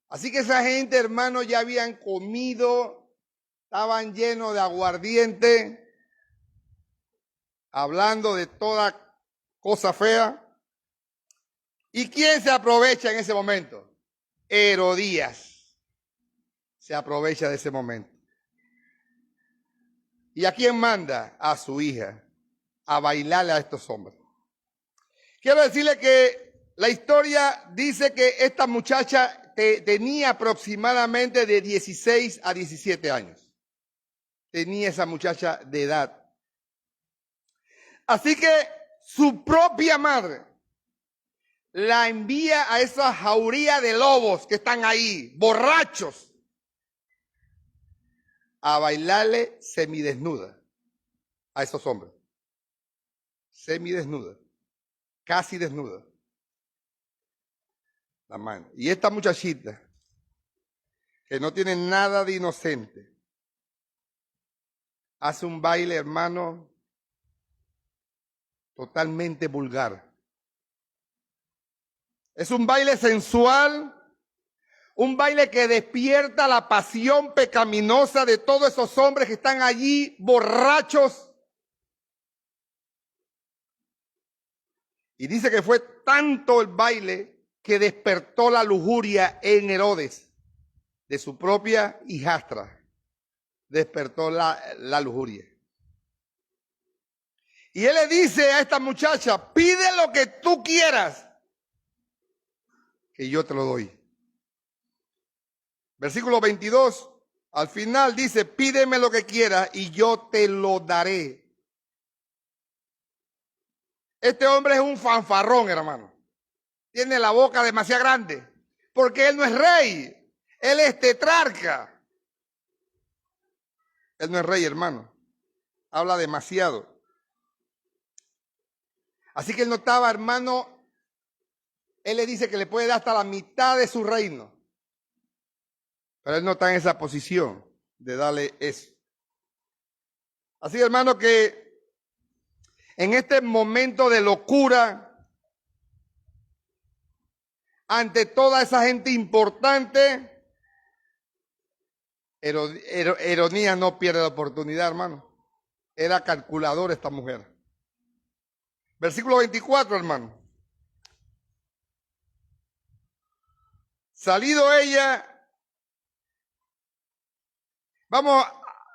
Así que esa gente, hermano, ya habían comido, estaban llenos de aguardiente, hablando de toda cosa fea. ¿Y quién se aprovecha en ese momento? Herodías se aprovecha de ese momento. ¿Y a quién manda? A su hija, a bailarle a estos hombres. Quiero decirle que la historia dice que esta muchacha tenía aproximadamente de 16 a 17 años. Tenía esa muchacha de edad. Así que su propia madre la envía a esa jauría de lobos que están ahí, borrachos, a bailarle semidesnuda a esos hombres. Semidesnuda, casi desnuda. La mano. Y esta muchachita, que no tiene nada de inocente, hace un baile, hermano, totalmente vulgar. Es un baile sensual, un baile que despierta la pasión pecaminosa de todos esos hombres que están allí borrachos. Y dice que fue tanto el baile que despertó la lujuria en Herodes, de su propia hijastra. Despertó la lujuria. Y él le dice a esta muchacha, pide lo que tú quieras, que yo te lo doy. Versículo 22, al final dice, pídeme lo que quieras y yo te lo daré. Este hombre es un fanfarrón, hermano. Tiene la boca demasiado grande, porque él no es rey, él es tetrarca. Él no es rey, hermano. Habla demasiado. Así que él no estaba, hermano, él le dice que le puede dar hasta la mitad de su reino. Pero él no está en esa posición de darle eso. Así, hermano, que en este momento de locura, ante toda esa gente importante, Herodías no pierde la oportunidad, hermano. Era calculador esta mujer. Versículo 24, hermano. Salido ella, vamos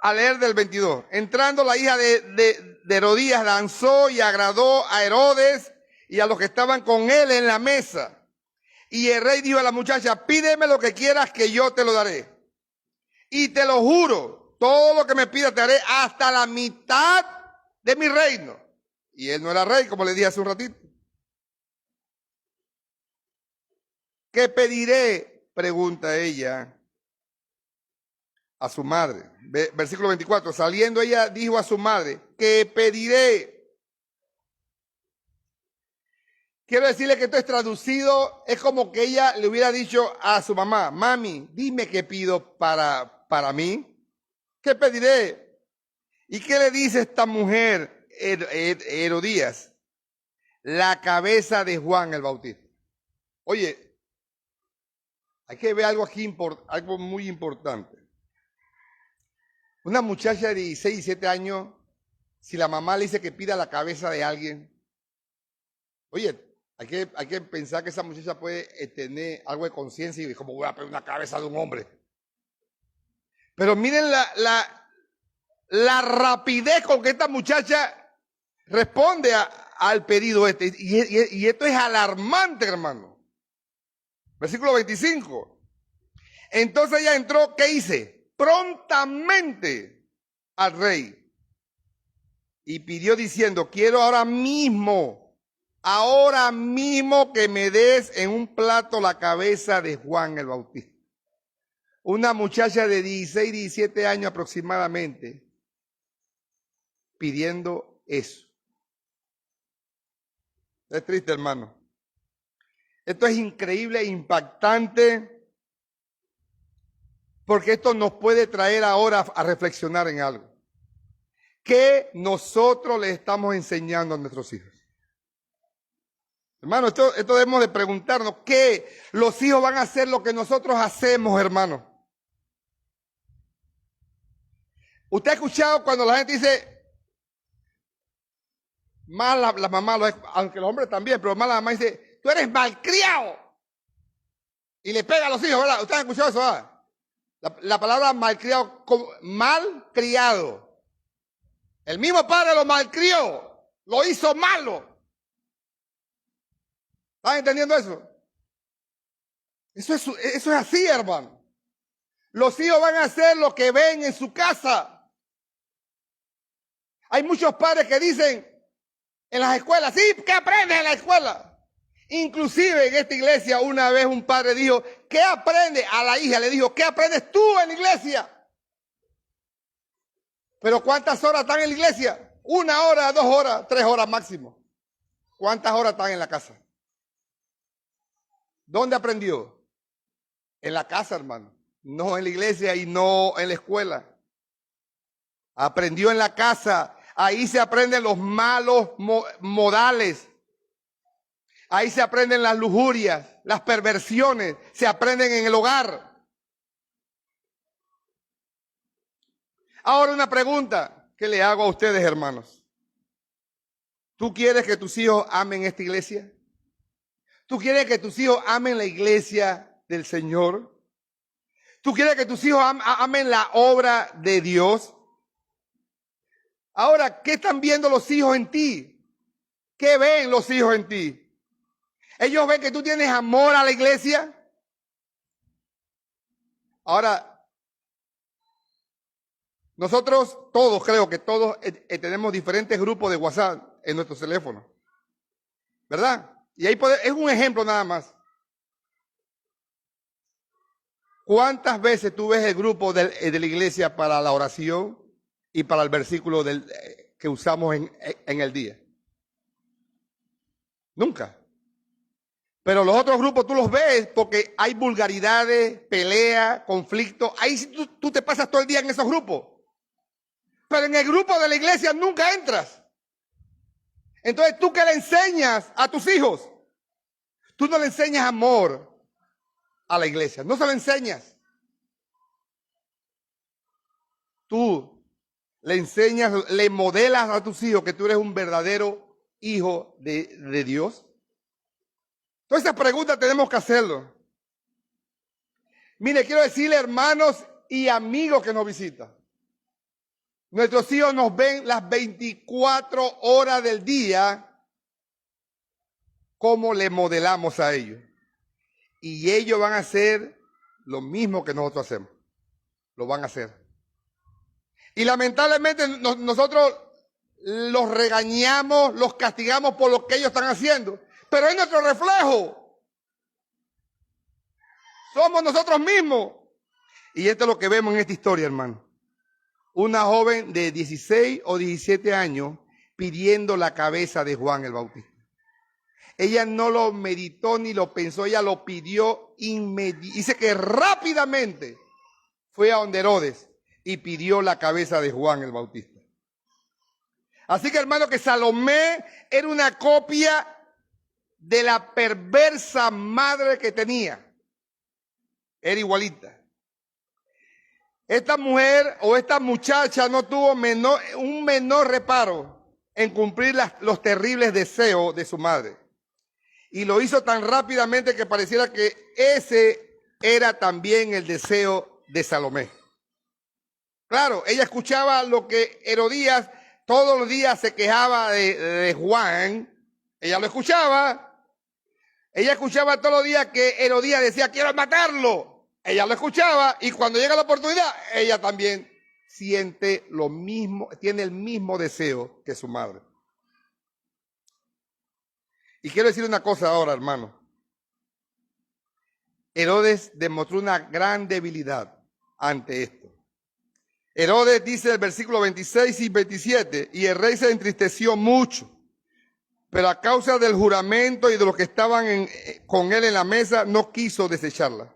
a leer del 22. Entrando la hija de Herodías danzó y agradó a Herodes y a los que estaban con él en la mesa. Y el rey dijo a la muchacha, pídeme lo que quieras que yo te lo daré. Y te lo juro, todo lo que me pidas te haré hasta la mitad de mi reino. Y él no era rey, como le dije hace un ratito. ¿Qué pediré? Pregunta ella a su madre. Versículo 24. Saliendo ella dijo a su madre, ¿qué pediré? Quiero decirle que esto es traducido, es como que ella le hubiera dicho a su mamá, mami, dime qué pido para mí. ¿Qué pediré? ¿Y qué le dice esta mujer, Herodías? La cabeza de Juan el Bautista. Oye, hay que ver algo aquí, algo muy importante. Una muchacha de 16, 17 años, si la mamá le dice que pida la cabeza de alguien, oye, hay que pensar que esa muchacha puede tener algo de conciencia y como voy a pedir una cabeza de un hombre. Pero miren la rapidez con que esta muchacha responde al pedido este. Y esto es alarmante, hermano. Versículo 25. Entonces ella entró, ¿qué hice? Prontamente al rey. Y pidió diciendo, quiero ahora mismo que me des en un plato la cabeza de Juan el Bautista. Una muchacha de 16, 17 años aproximadamente, pidiendo eso. Es triste, hermano. Esto es increíble e impactante, porque esto nos puede traer ahora a reflexionar en algo. ¿Qué nosotros le estamos enseñando a nuestros hijos? Hermano, esto debemos de preguntarnos, ¿qué? Los hijos van a hacer lo que nosotros hacemos, hermano. ¿Usted ha escuchado cuando la gente dice, más la mamá, aunque los hombres también, pero más la mamá dice, tú eres malcriado? Y le pega a los hijos, ¿verdad? ¿Usted ha escuchado eso? ¿verdad? La palabra malcriado, malcriado. El mismo padre lo malcrió, lo hizo malo. ¿Están entendiendo eso? Eso es así, hermano. Los hijos van a hacer lo que ven en su casa. Hay muchos padres que dicen en las escuelas, sí, ¿qué aprendes en la escuela? Inclusive en esta iglesia una vez un padre dijo, ¿qué aprende? A la hija le dijo, ¿qué aprendes tú en la iglesia? Pero ¿cuántas horas están en la iglesia? 1 hora, 2 horas, 3 horas máximo. ¿Cuántas horas están en la casa? ¿Dónde aprendió? En la casa, hermano. No en la iglesia y no en la escuela. Aprendió en la casa. Ahí se aprenden los malos modales. Ahí se aprenden las lujurias, las perversiones. Se aprenden en el hogar. Ahora una pregunta que le hago a ustedes, hermanos. ¿Tú quieres que tus hijos amen esta iglesia? ¿Tú quieres que tus hijos amen la iglesia del Señor? ¿Tú quieres que tus hijos amen la obra de Dios? Ahora, ¿qué están viendo los hijos en ti? ¿Qué ven los hijos en ti? ¿Ellos ven que tú tienes amor a la iglesia? Ahora, nosotros todos, creo que todos tenemos diferentes grupos de WhatsApp en nuestros teléfonos. ¿Verdad? Y ahí es un ejemplo nada más. ¿Cuántas veces tú ves el grupo de la iglesia para la oración y para el versículo que usamos en el día? Nunca. Pero los otros grupos tú los ves porque hay vulgaridades, peleas, conflictos. Ahí tú te pasas todo el día en esos grupos. Pero en el grupo de la iglesia nunca entras. Entonces, ¿tú qué le enseñas a tus hijos? Tú no le enseñas amor a la iglesia, no se lo enseñas. Tú le enseñas, le modelas a tus hijos que tú eres un verdadero hijo de Dios. Entonces, esa pregunta tenemos que hacerlo. Mire, quiero decirle, hermanos y amigos que nos visitan. Nuestros hijos nos ven las 24 horas del día como le modelamos a ellos. Y ellos van a hacer lo mismo que nosotros hacemos. Lo van a hacer. Y lamentablemente nosotros los regañamos, los castigamos por lo que ellos están haciendo. Pero es nuestro reflejo. Somos nosotros mismos. Y esto es lo que vemos en esta historia, hermano. Una joven de 16 o 17 años pidiendo la cabeza de Juan el Bautista. Ella no lo meditó ni lo pensó, ella lo pidió inmediatamente. Dice que rápidamente fue a donde Herodes y pidió la cabeza de Juan el Bautista. Así que, hermano, que Salomé era una copia de la perversa madre que tenía. Era igualita. Esta mujer o esta muchacha no tuvo un menor reparo en cumplir los terribles deseos de su madre. Y lo hizo tan rápidamente que pareciera que ese era también el deseo de Salomé. Claro, ella escuchaba lo que Herodías todos los días se quejaba de Juan. Ella lo escuchaba. Ella escuchaba todos los días que Herodías decía, quiero matarlo. Ella lo escuchaba y cuando llega la oportunidad, ella también siente lo mismo, tiene el mismo deseo que su madre. Y quiero decir una cosa ahora, hermano. Herodes demostró una gran debilidad ante esto. Herodes dice el versículo 26 y 27, y el rey se entristeció mucho, pero a causa del juramento y de los que estaban con él en la mesa, no quiso desecharla.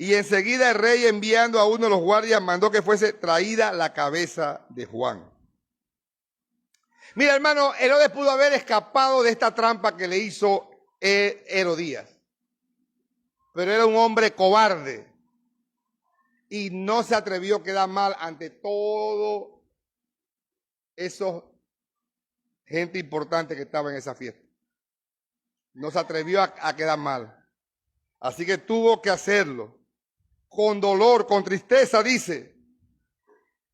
Y enseguida el rey, enviando a uno de los guardias, mandó que fuese traída la cabeza de Juan. Mira, hermano, Herodes pudo haber escapado de esta trampa que le hizo Herodías, pero era un hombre cobarde y no se atrevió a quedar mal ante todo esos gente importante que estaba en esa fiesta. No se atrevió a quedar mal. Así que tuvo que hacerlo. Con dolor, con tristeza, dice.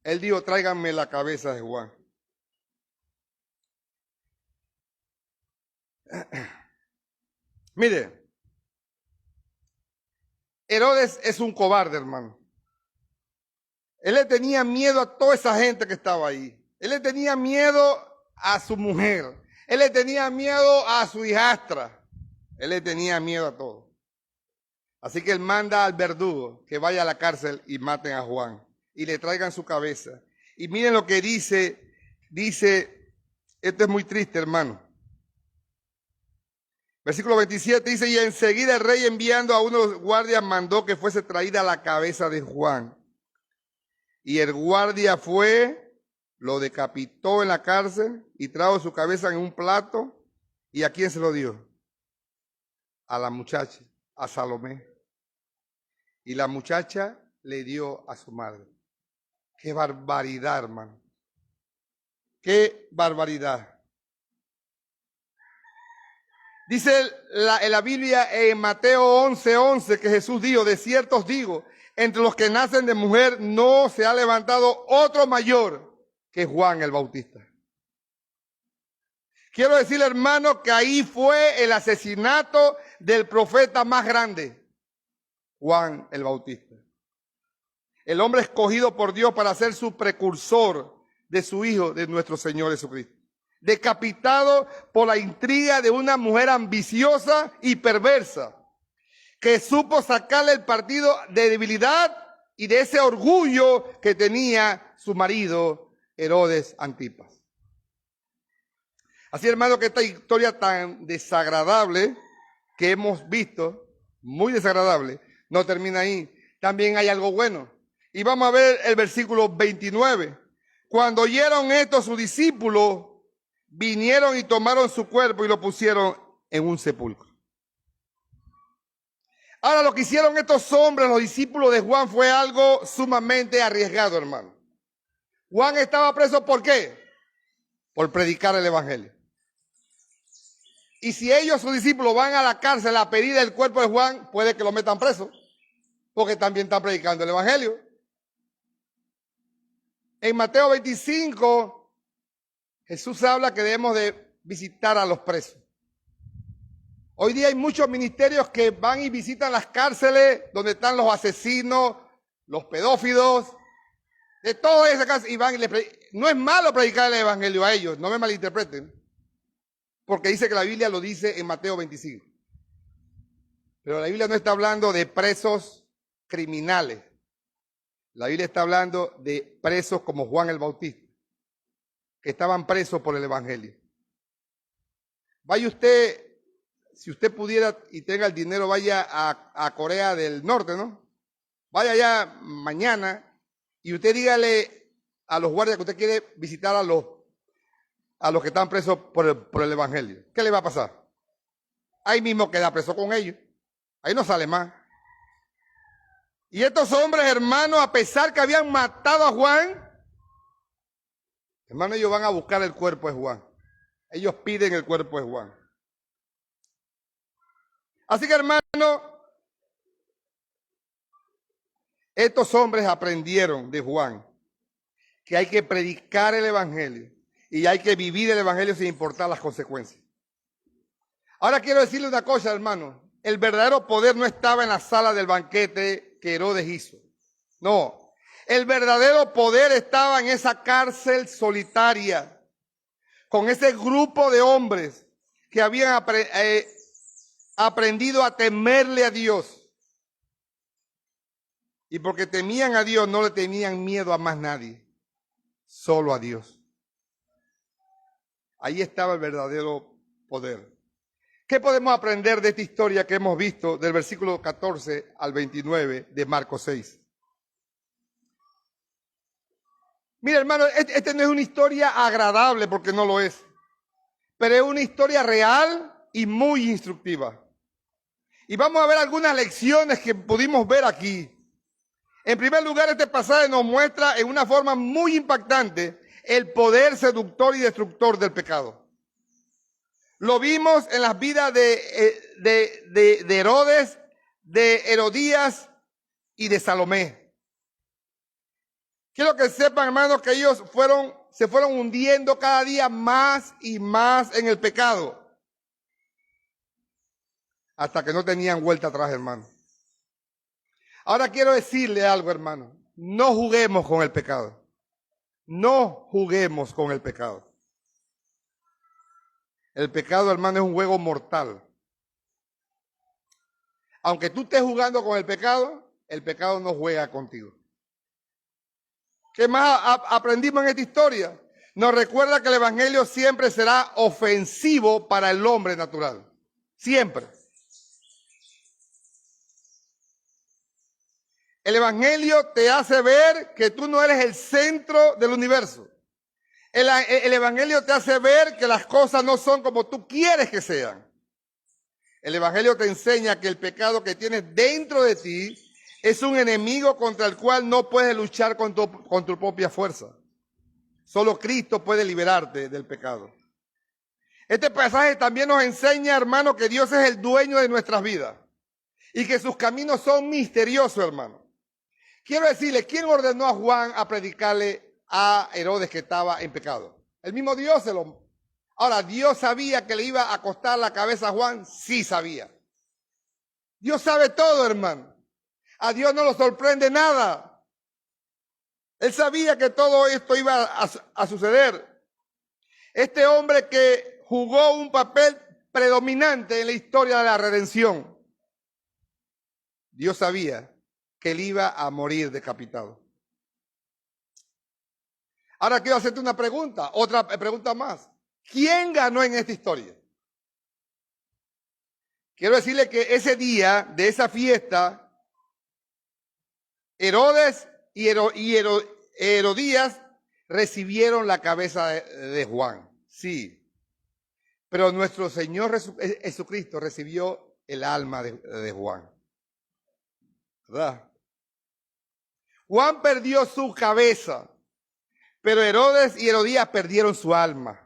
Él dijo, tráiganme la cabeza de Juan. Mire, Herodes es un cobarde, hermano. Él le tenía miedo a toda esa gente que estaba ahí. Él le tenía miedo a su mujer. Él le tenía miedo a su hijastra. Él le tenía miedo a todo. Así que él manda al verdugo que vaya a la cárcel y maten a Juan. Y le traigan su cabeza. Y miren lo que dice, esto es muy triste, hermano. Versículo 27 dice, y enseguida el rey enviando a uno de los guardias mandó que fuese traída la cabeza de Juan. Y el guardia fue, lo decapitó en la cárcel y trajo su cabeza en un plato. ¿Y a quién se lo dio? A la muchacha, a Salomé. Y la muchacha le dio a su madre. ¡Qué barbaridad, hermano! ¡Qué barbaridad! Dice en la Biblia en Mateo 11:11 que Jesús dijo, de cierto os digo, entre los que nacen de mujer no se ha levantado otro mayor que Juan el Bautista. Quiero decirle, hermano, que ahí fue el asesinato del profeta más grande, Juan el Bautista. El hombre escogido por Dios para ser su precursor de su Hijo, de nuestro Señor Jesucristo. Decapitado por la intriga de una mujer ambiciosa y perversa, que supo sacarle el partido de debilidad y de ese orgullo que tenía su marido Herodes Antipas. Así, hermano, que esta historia tan desagradable que hemos visto, muy desagradable, no termina ahí. También hay algo bueno. Y vamos a ver el versículo 29. Cuando oyeron esto, sus discípulos vinieron y tomaron su cuerpo y lo pusieron en un sepulcro. Ahora, lo que hicieron estos hombres, los discípulos de Juan, fue algo sumamente arriesgado, hermano. Juan estaba preso, ¿por qué? Por predicar el evangelio. Y si ellos, sus discípulos, van a la cárcel a pedir el cuerpo de Juan, puede que lo metan preso, porque también están predicando el evangelio. En Mateo 25, Jesús habla que debemos de visitar a los presos. Hoy día hay muchos ministerios que van y visitan las cárceles donde están los asesinos, los pedófilos, de todas esas cárceles, y van y no es malo predicar el evangelio a ellos, no me malinterpreten, porque dice que la Biblia lo dice en Mateo 25. Pero la Biblia no está hablando de presos criminales. La Biblia está hablando de presos como Juan el Bautista, que estaban presos por el evangelio. Vaya usted, si usted pudiera y tenga el dinero, vaya a Corea del Norte, ¿no? Vaya allá mañana y usted dígale a los guardias que usted quiere visitar a los que están presos por el evangelio. ¿Qué le va a pasar? Ahí mismo queda preso con ellos. Ahí no sale más. Y estos hombres, hermanos, a pesar que habían matado a Juan, hermanos, ellos van a buscar el cuerpo de Juan. Ellos piden el cuerpo de Juan. Así que, hermano, estos hombres aprendieron de Juan que hay que predicar el evangelio y hay que vivir el evangelio sin importar las consecuencias. Ahora quiero decirle una cosa, hermano. El verdadero poder no estaba en la sala del banquete que Herodes hizo. No. El verdadero poder estaba en esa cárcel solitaria, con ese grupo de hombres que habían aprendido a temerle a Dios. Y porque temían a Dios, no le tenían miedo a más nadie, solo a Dios. Ahí estaba el verdadero poder. ¿Qué podemos aprender de esta historia que hemos visto del versículo 14 al 29 de Marcos 6? Mira, hermano, esta no es una historia agradable porque no lo es, pero es una historia real y muy instructiva. Y vamos a ver algunas lecciones que pudimos ver aquí. En primer lugar, este pasaje nos muestra en una forma muy impactante el poder seductor y destructor del pecado. Lo vimos en las vidas de Herodes, de Herodías y de Salomé. Quiero que sepan, hermanos, que ellos se fueron hundiendo cada día más y más en el pecado. Hasta que no tenían vuelta atrás, hermano. Ahora quiero decirle algo, hermano. No juguemos con el pecado. No juguemos con el pecado. El pecado, hermano, es un juego mortal. Aunque tú estés jugando con el pecado no juega contigo. ¿Qué más aprendimos en esta historia? Nos recuerda que el evangelio siempre será ofensivo para el hombre natural. Siempre. El evangelio te hace ver que tú no eres el centro del universo. El evangelio te hace ver que las cosas no son como tú quieres que sean. El evangelio te enseña que el pecado que tienes dentro de ti es un enemigo contra el cual no puedes luchar con tu propia fuerza. Solo Cristo puede liberarte del pecado. Este pasaje también nos enseña, hermano, que Dios es el dueño de nuestras vidas y que sus caminos son misteriosos, hermano. Quiero decirle, ¿quién ordenó a Juan a predicarle a Herodes que estaba en pecado? El mismo Dios se lo... Ahora, ¿Dios sabía que le iba a costar la cabeza a Juan? Sí sabía. Dios sabe todo, hermano. A Dios no lo sorprende nada. Él sabía que todo esto iba a suceder. Este hombre que jugó un papel predominante en la historia de la redención, Dios sabía que él iba a morir decapitado. Ahora quiero hacerte una pregunta, otra pregunta más. ¿Quién ganó en esta historia? Quiero decirle que ese día de esa fiesta, Herodes y Herodías recibieron la cabeza de Juan. Sí. Pero nuestro Señor Jesucristo recibió el alma de Juan. ¿Verdad? Juan perdió su cabeza, pero Herodes y Herodías perdieron su alma.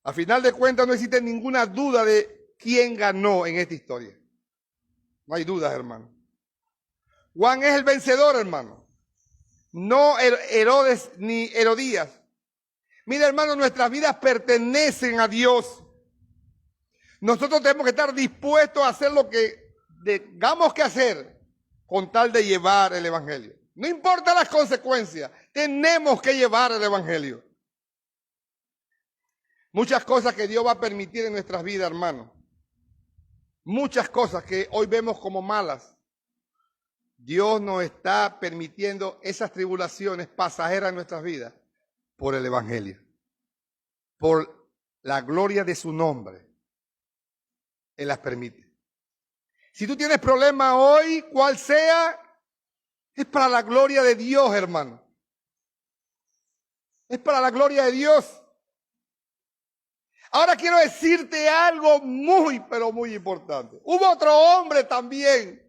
A final de cuentas no existe ninguna duda de quién ganó en esta historia. No hay dudas, hermano. Juan es el vencedor, hermano. No Herodes ni Herodías. Mira, hermano, nuestras vidas pertenecen a Dios. Nosotros tenemos que estar dispuestos a hacer lo que tengamos que hacer con tal de llevar el evangelio. No importa las consecuencias, tenemos que llevar el evangelio. Muchas cosas que Dios va a permitir en nuestras vidas, hermano. Muchas cosas que hoy vemos como malas. Dios nos está permitiendo esas tribulaciones pasajeras en nuestras vidas por el evangelio. Por la gloria de su nombre. Él las permite. Si tú tienes problemas hoy, cual sea, es para la gloria de Dios, hermano. Es para la gloria de Dios. Ahora quiero decirte algo muy, pero muy importante. Hubo otro hombre también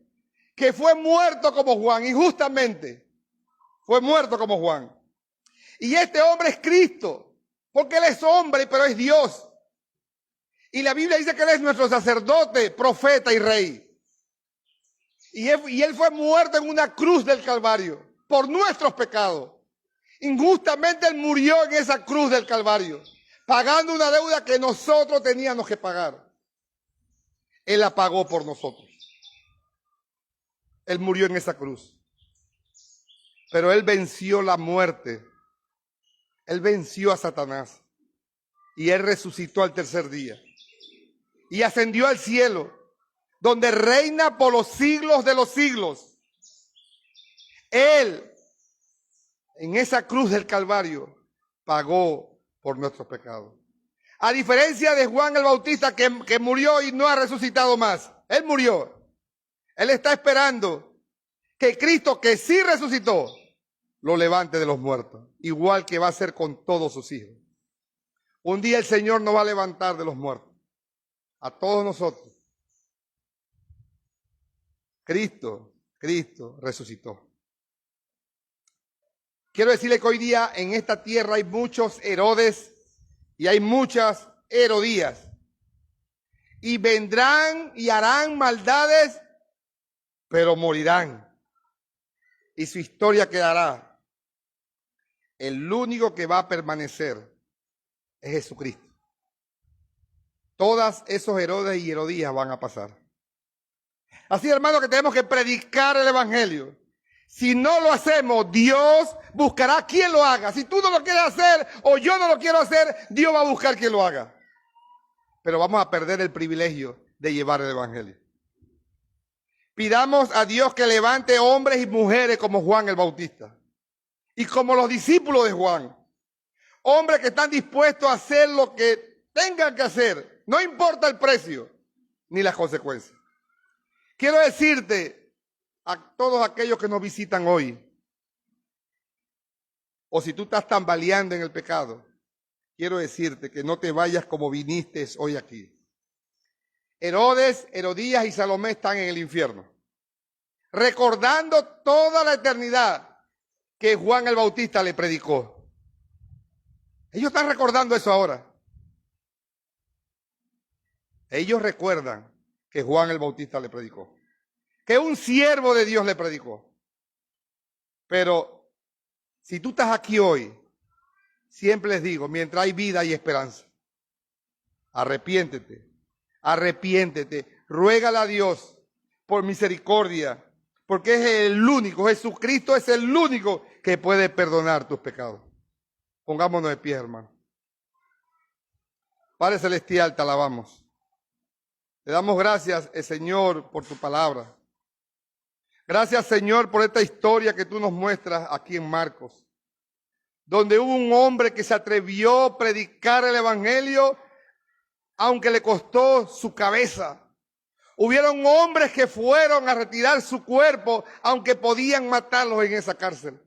que fue muerto como Juan, injustamente. Fue muerto como Juan. Y este hombre es Cristo, porque Él es hombre, pero es Dios. Y la Biblia dice que Él es nuestro sacerdote, profeta y rey. Y él fue muerto en una cruz del Calvario por nuestros pecados. Injustamente Él murió en esa cruz del Calvario, pagando una deuda que nosotros teníamos que pagar. Él la pagó por nosotros. Él murió en esa cruz. Pero Él venció la muerte. Él venció a Satanás. Y Él resucitó al tercer día. Y ascendió al cielo, donde reina por los siglos de los siglos. Él, en esa cruz del Calvario, pagó por nuestros pecados. A diferencia de Juan el Bautista, que murió y no ha resucitado más. Él murió. Él está esperando que Cristo, que sí resucitó, lo levante de los muertos. Igual que va a hacer con todos sus hijos. Un día el Señor nos va a levantar de los muertos. A todos nosotros. Cristo resucitó. Quiero decirle que hoy día en esta tierra hay muchos Herodes y hay muchas Herodías. Y vendrán y harán maldades, pero morirán. Y su historia quedará. El único que va a permanecer es Jesucristo. Todas esos Herodes y Herodías van a pasar. Así, hermano, que tenemos que predicar el Evangelio. Si no lo hacemos, Dios buscará quien lo haga. Si tú no lo quieres hacer o yo no lo quiero hacer, Dios va a buscar quien lo haga. Pero vamos a perder el privilegio de llevar el Evangelio. Pidamos a Dios que levante hombres y mujeres como Juan el Bautista. Y como los discípulos de Juan. Hombres que están dispuestos a hacer lo que tengan que hacer. No importa el precio ni las consecuencias. Quiero decirte a todos aquellos que nos visitan hoy, o si tú estás tambaleando en el pecado, quiero decirte que no te vayas como viniste hoy aquí. Herodes, Herodías y Salomé están en el infierno, recordando toda la eternidad que Juan el Bautista le predicó. Ellos están recordando eso ahora. Ellos recuerdan que Juan el Bautista le predicó, que un siervo de Dios le predicó. Pero si tú estás aquí hoy, siempre les digo, mientras hay vida y esperanza, arrepiéntete, ruégale a Dios por misericordia, porque es el único, Jesucristo es el único que puede perdonar tus pecados. Pongámonos de pie, hermano. Padre Celestial, te alabamos. Te damos gracias, Señor, por tu palabra. Gracias, Señor, por esta historia que tú nos muestras aquí en Marcos, donde hubo un hombre que se atrevió a predicar el Evangelio, aunque le costó su cabeza. Hubieron hombres que fueron a retirar su cuerpo, aunque podían matarlos en esa cárcel.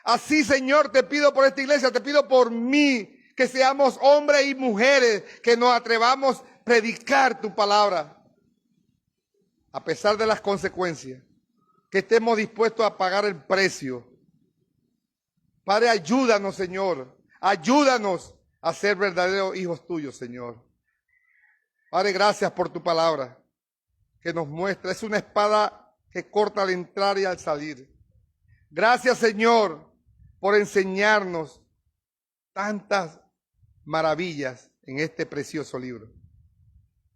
Así, Señor, te pido por esta iglesia, te pido por mí, que seamos hombres y mujeres, que nos atrevamos a predicar tu palabra, a pesar de las consecuencias, que estemos dispuestos a pagar el precio. Padre, ayúdanos, Señor, ayúdanos a ser verdaderos hijos tuyos, Señor. Padre, gracias por tu palabra que nos muestra. Es una espada que corta al entrar y al salir. Gracias, Señor, por enseñarnos tantas maravillas en este precioso libro.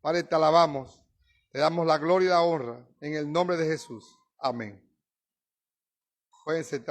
Padre, te alabamos, te damos la gloria y la honra en el nombre de Jesús. Amén. Pueden sentar.